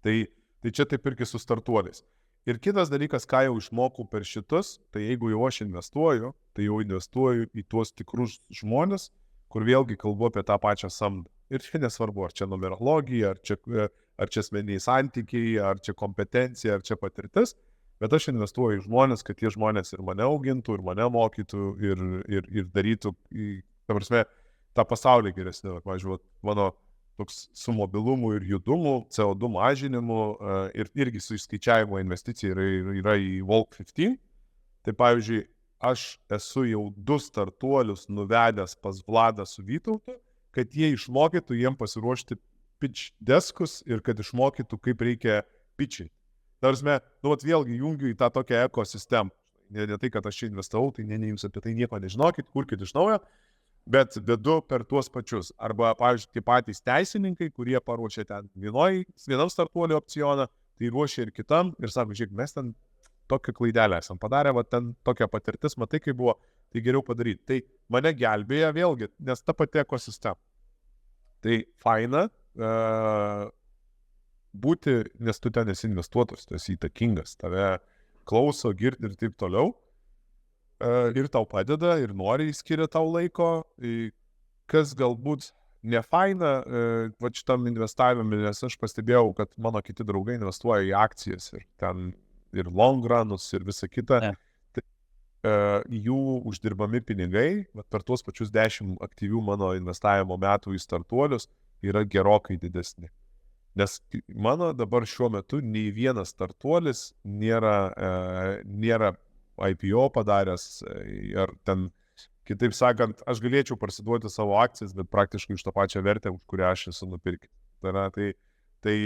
Tai čia taip irgi su startuoliais. Ir kitas dalykas, ką jau išmokau per šitus, tai jeigu jau aš investuoju, tai jau investuoju į tuos tikrus žmonės, kur vėlgi kalbu apie tą pačią samdą. Ir čia nesvarbu, ar čia numerologija, ar čia asmeniai santykiai, ar čia kompetencija, ar čia patirtis, bet aš investuoju į žmonės, kad tie žmonės ir mane augintų, ir mane mokytų, ir darytų, ta prasme, tą pasaulį geresnį. Pavyzdžiui, mano toks su mobilumu ir judumu, CO2 mažinimu ir irgi su išskaičiavimo investicija yra į Walk 15. Tai pavyzdžiui, aš esu jau 2 startuolius nuvedęs pas Vladą su Vytautu, kad jie išmokytų jiem pasiruošti pitch deskus ir kad išmokytų, kaip reikia pitchinti. Tarsi, vėlgi jungiu į tą tokią ekosistemą. Ne tai, kad aš čia investavau, tai jūs apie tai nieko nežinokit, kurkit iš naujo, bet vedu per tuos pačius. Arba, pavyzdžiui, tie patys teisininkai, kurie paruošia ten vienam startuolio opcioną, tai ruošia ir kitam ir sako, žiūrėk, mes ten tokią klaidelę esam padarę, ten tokią patirtis, matai, kaip buvo, tai geriau padaryti. Tai mane gelbėja vėlgi, nes ta pati ekosistema. Tai faina būti, nes tu ten esi investuotojas, tu esi įtakingas, tave klauso, girdi ir taip toliau. Ir tau padeda, ir nori skiria tau laiko, kas galbūt nefaina šitam investavimui, nes aš pastebėjau, kad mano kiti draugai investuoja į akcijas ir ten ir long runus ir visa kita. Ne. Jų uždirbami pinigai, per tuos pačius 10 aktyvių mano investavimo metų į startuolius yra gerokai didesni. Nes mano dabar šiuo metu nei vienas startuolis nėra IPO padaręs, ar ten, kitaip sakant, aš galėčiau parsiduoti savo akcijas, bet praktiškai už tą pačią vertę, už kurią aš esu nupirkęs. Tai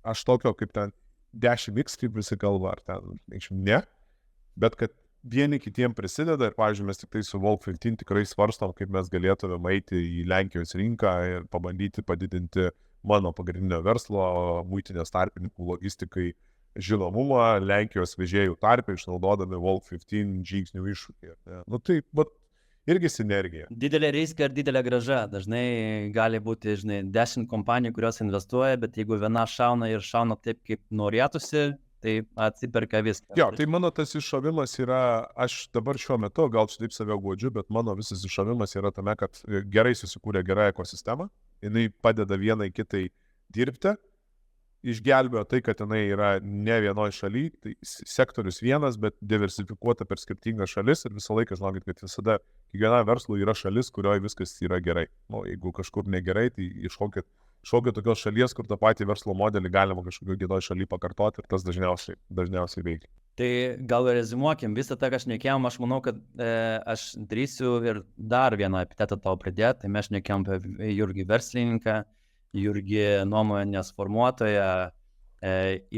aš tokio kaip ten 10x, kaip visi kalba, ar ten, ne, bet kad vieni kitiem prisideda ir, pavyzdžiui, mes tik tai su Walk 15 tikrai svarstom, kaip mes galėtume eiti į Lenkijos rinką ir pabandyti padidinti mano pagrindinio verslo, muitinės tarpininkų logistikai žinomumą Lenkijos vežėjų tarpe, išnaudodami Walk 15 žingsnių iššūkį. Tai irgi sinergija. Didelė rizika ir didelė grąža. Dažnai gali būti, 10 kompanijų, kurios investuoja, bet jeigu viena šauna taip, kaip norėtųsi, tai atsiperka viską. Jo, tai mano tas iššovimas yra, aš dabar šiuo metu, gal čia taip save guodžiu, bet mano visas iššovimas yra tame, kad gerai susikūrė gerą ekosistemą, jinai padeda vienai kitai dirbti, išgelbėjo tai, kad jinai yra ne vienoje šalyje, tai sektorius vienas, bet diversifikuota per skirtingas šalis ir visą laiką žinokit, kad visada kiekvienam verslui yra šalis, kurioje viskas yra gerai. Jeigu kažkur negerai, tai iššokit tokios šalies, kur tą patį verslo modelį galima kažkokio kitoje šalyje pakartoti ir tas dažniausiai veikia. Tai gal rezimuokim visą tą, ką šnekėjom, aš manau, kad aš drįsiu ir dar vieną epitetą tau pridėti, tai mes šnekėjom apie Jurgį verslininką, Jurgį nuomonės formuotoją,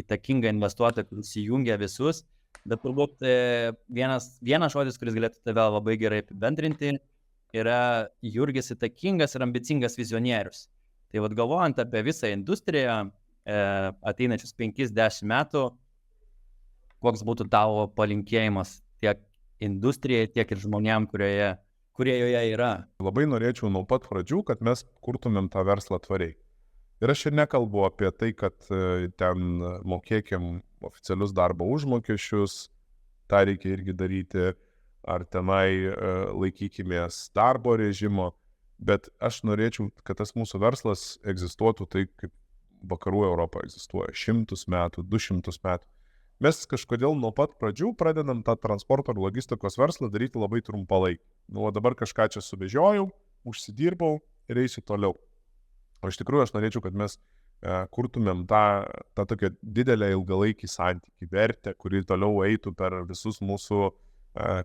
įtakingą investuotoją, kuris įjungia visus, bet turbūt vienas žodis, kuris galėtų tave labai gerai apibendrinti, yra Jurgis įtakingas ir ambicingas vizionierius. Tai galvojant apie visą industriją, ateinačius 5-10 metų, koks būtų tavo palinkėjimas tiek industrijai, tiek ir žmonėm, kurie joje yra? Labai norėčiau nuo pat pradžių, kad mes kurtumėm tą verslą tvariai. Ir aš ir nekalbu apie tai, kad ten mokėkim oficialius darbo užmokesčius, tą reikia irgi daryti, ar tenai laikykimės darbo režimo, bet aš norėčiau, kad tas mūsų verslas egzistuotų taip, kaip vakarų Europa egzistuoja 100 metų, 200 metų. Mes kažkodėl nuo pat pradžių pradedam tą transporto ir logistikos verslą daryti labai trumpalaikį. Dabar kažką čia suvežiojau, užsidirbau ir eisiu toliau. O iš tikrųjų aš norėčiau, kad mes kurtumėm tą tokią didelę ilgalaikį santykį, vertę, kuri toliau eitų per visus mūsų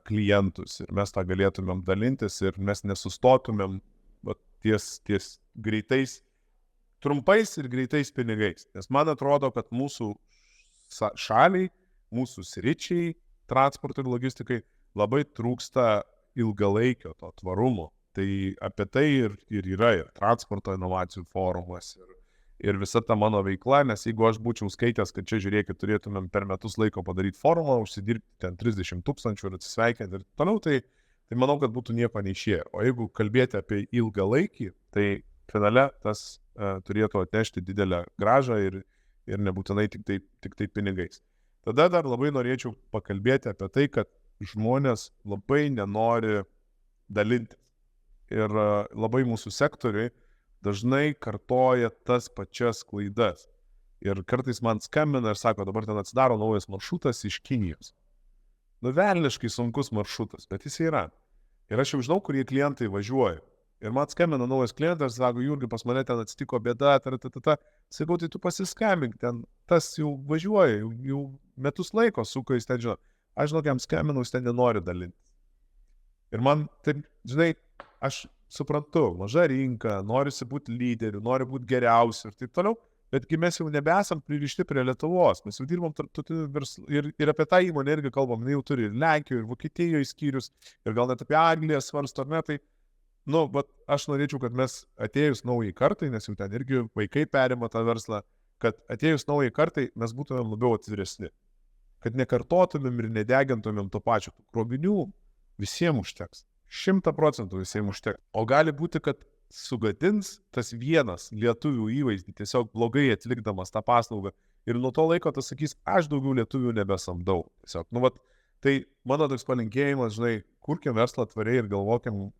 klientus ir mes tą galėtumėm dalintis ir mes nesustotumėm ties greitais, trumpais ir greitais pinigais. Nes man atrodo, kad mūsų šaliai, mūsų sričiai, transportui ir logistikai labai trūksta ilgalaikio to tvarumo. Tai apie tai ir yra ir transporto inovacijų forumas ir visa ta mano veikla, nes jeigu aš būčiau skaitęs, kad čia žiūrėkit, turėtumėm per metus laiko padaryti forumą, užsidirbti ten 30 000 ir atsisveikinti ir toliau, tai manau, kad būtų nieko neišėję. O jeigu kalbėti apie ilgalaikį, tai finale tas turėtų atnešti didelę grąžą ir nebūtinai tik tai pinigais. Tada dar labai norėčiau pakalbėti apie tai, kad žmonės labai nenori dalintis. Ir labai mūsų sektoriui dažnai kartoja tas pačias klaidas. Ir kartais man skambina ir sako, dabar ten atsidaro naujas maršrutas iš Kinijos. Velniškai sunkus maršrutas, bet jis yra. Ir aš jau žinau, kurie klientai važiuoja. Ir man skambina naujas klientas, sako, Jurgi, pas mane ten atsitiko bėda, sakau, tai tu pasiskambink, ten tas jau važiuoja, jau metus laiko suka, jis ten žino. Aš žinau, jam skambinau, jis ten nenori dalintis. Ir man, taip, žinai, aš suprantu, maža rinka, norisi būti lyderiu, nori būti geriausiu ir taip toliau, betgi mes jau nebesam pririšti prie Lietuvos, mes jau dirbam tarptautiniu verslu ir apie tą įmonę irgi kalbam, jau turi ir Lenkijoje, ir Vokietijoje skyrius, ir gal net apie Angliją svarsto, ar ne, tai, bet aš norėčiau, kad mes atėjus naujai kartai, nes jau ten irgi vaikai perima tą verslą, kad atėjus naujai kartai mes būtumėm labiau atviresni, kad nekartotumėm ir nedegintumėm to pačio, tų krovinių visiems užteks. 100% visiems užteks. O gali būti, kad sugadins tas vienas lietuvių įvaizdį, tiesiog blogai atlikdamas tą paslaugą. Ir nuo to laiko tas sakys, aš daugiau lietuvių nebesamdau. Tiesiog, tai mano toks palinkėjimas, žinai, kurkim verslą tvariai ir galvokim,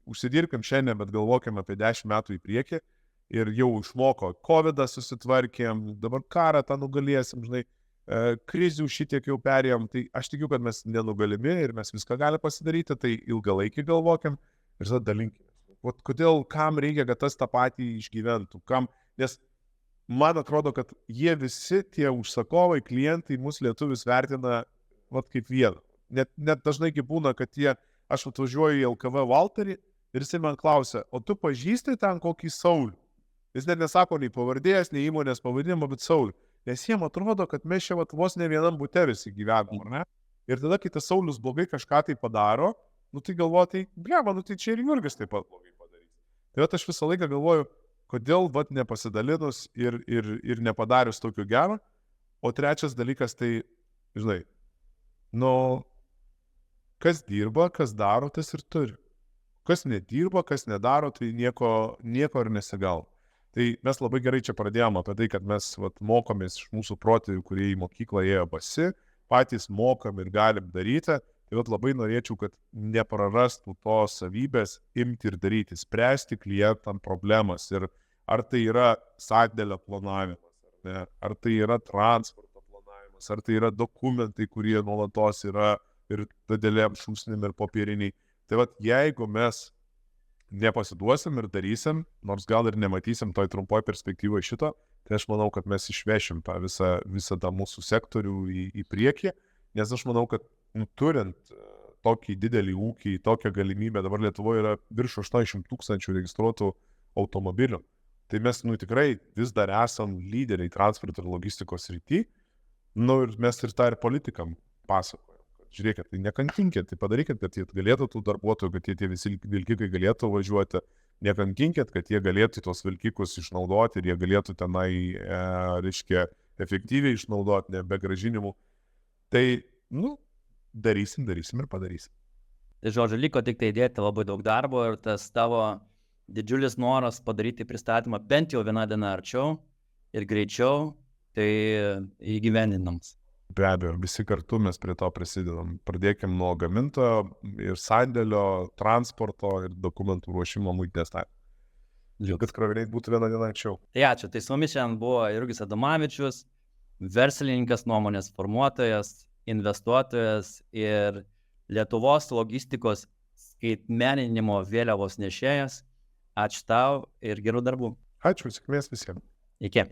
užsidirbkim šiandien, bet galvokim apie 10 metų į priekį. Ir jau išmoko COVID-ą susitvarkėm, dabar karą tą nugalėsim, žinai, krizių šitiek jau perėjom, tai aš tikiu, kad mes nenugalimi ir mes viską galime pasidaryti, tai ilgalaikį galvokim ir tada dalinkime. Kodėl, kam reikia, kad tas tą patį išgyventų, nes man atrodo, kad jie visi tie užsakovai, klientai, mūsų lietuvius vertina kaip vieną. Net dažnai būna, kad aš atvažiuoju į LKV Valterį ir jis man klausia, o tu pažįsti ten kokį Saulių? Jis net nesako nei pavardės, nei įmonės pavadinimo, bet Saulių. Nes jiem atrodo, kad mes čia vos ne vienam bute visi gyvenam, ar ne? Ir tada, kai tas Saulius blogai kažką tai padaro, tai galvoju, tai čia ir Jurgis taip pat blogai padarys. Tai aš visą laiką galvoju, kodėl nepasidalinus ir nepadarius tokio gero. O trečias dalykas, tai, žinai, kas dirba, kas daro, tas ir turi. Kas nedirba, kas nedaro, tai nieko ir nesigauna. Tai mes labai gerai čia pradėjome apie tai, kad mes mokomės iš mūsų protėvių, kurie į mokyklą ėjo basi, patys mokam ir galim daryti. Tai labai norėčiau, kad neprarastų tos savybės imti ir daryti, spręsti klientam problemas. Ir ar tai yra sandėlio planavimas, ar tai yra transporto planavimas, ar tai yra dokumentai, kurie nuolatos yra ir didelėm šūsnim ir popieriniai. Tai jeigu mes nepasiduosim ir darysim, nors gal ir nematysim toj trumpoj perspektyvoje šito, tai aš manau, kad mes išvešim tą visą tą mūsų sektorių į priekį, nes aš manau, kad turint tokį didelį ūkį, tokią galimybę, dabar Lietuvoje yra virš 800 000 registruotų automobilių, tai mes tikrai vis dar esam lyderiai transporto ir logistikos srity, ir mes ir tą ir politikam pasakojam. Žiūrėkit, tai nekankinkit, tai padarykit, kad jie galėtų tų darbuotojų, kad tie visi vilkikai galėtų važiuoti, nekankinkit, kad jie galėtų tos vilkikus išnaudoti ir jie galėtų tenai, efektyviai išnaudoti, be grąžinimų. Tai, darysim ir padarysim. Tai žodžiu, liko tik tai įdėti labai daug darbo ir tas tavo didžiulis noras padaryti pristatymą bent jau vieną dieną arčiau ir greičiau, tai įgyvendinams. Be abejo, visi kartu mes prie to prisidedam. Pradėkim nuo gamintojo ir sandėlio, transporto ir dokumentų ruošimo muitinės tarpe. Kad kroviniai būtų vieną dieną anksčiau. Tai ačiū. Tai su mumis šiandien buvo Jurgis Adomavičius, verslininkas, nuomonės formuotojas, investuotojas ir Lietuvos logistikos skaitmeninimo vėliavos nešėjas. Ačiū tau ir gerų darbų. Ačiū, sėkmės visiems. Iki.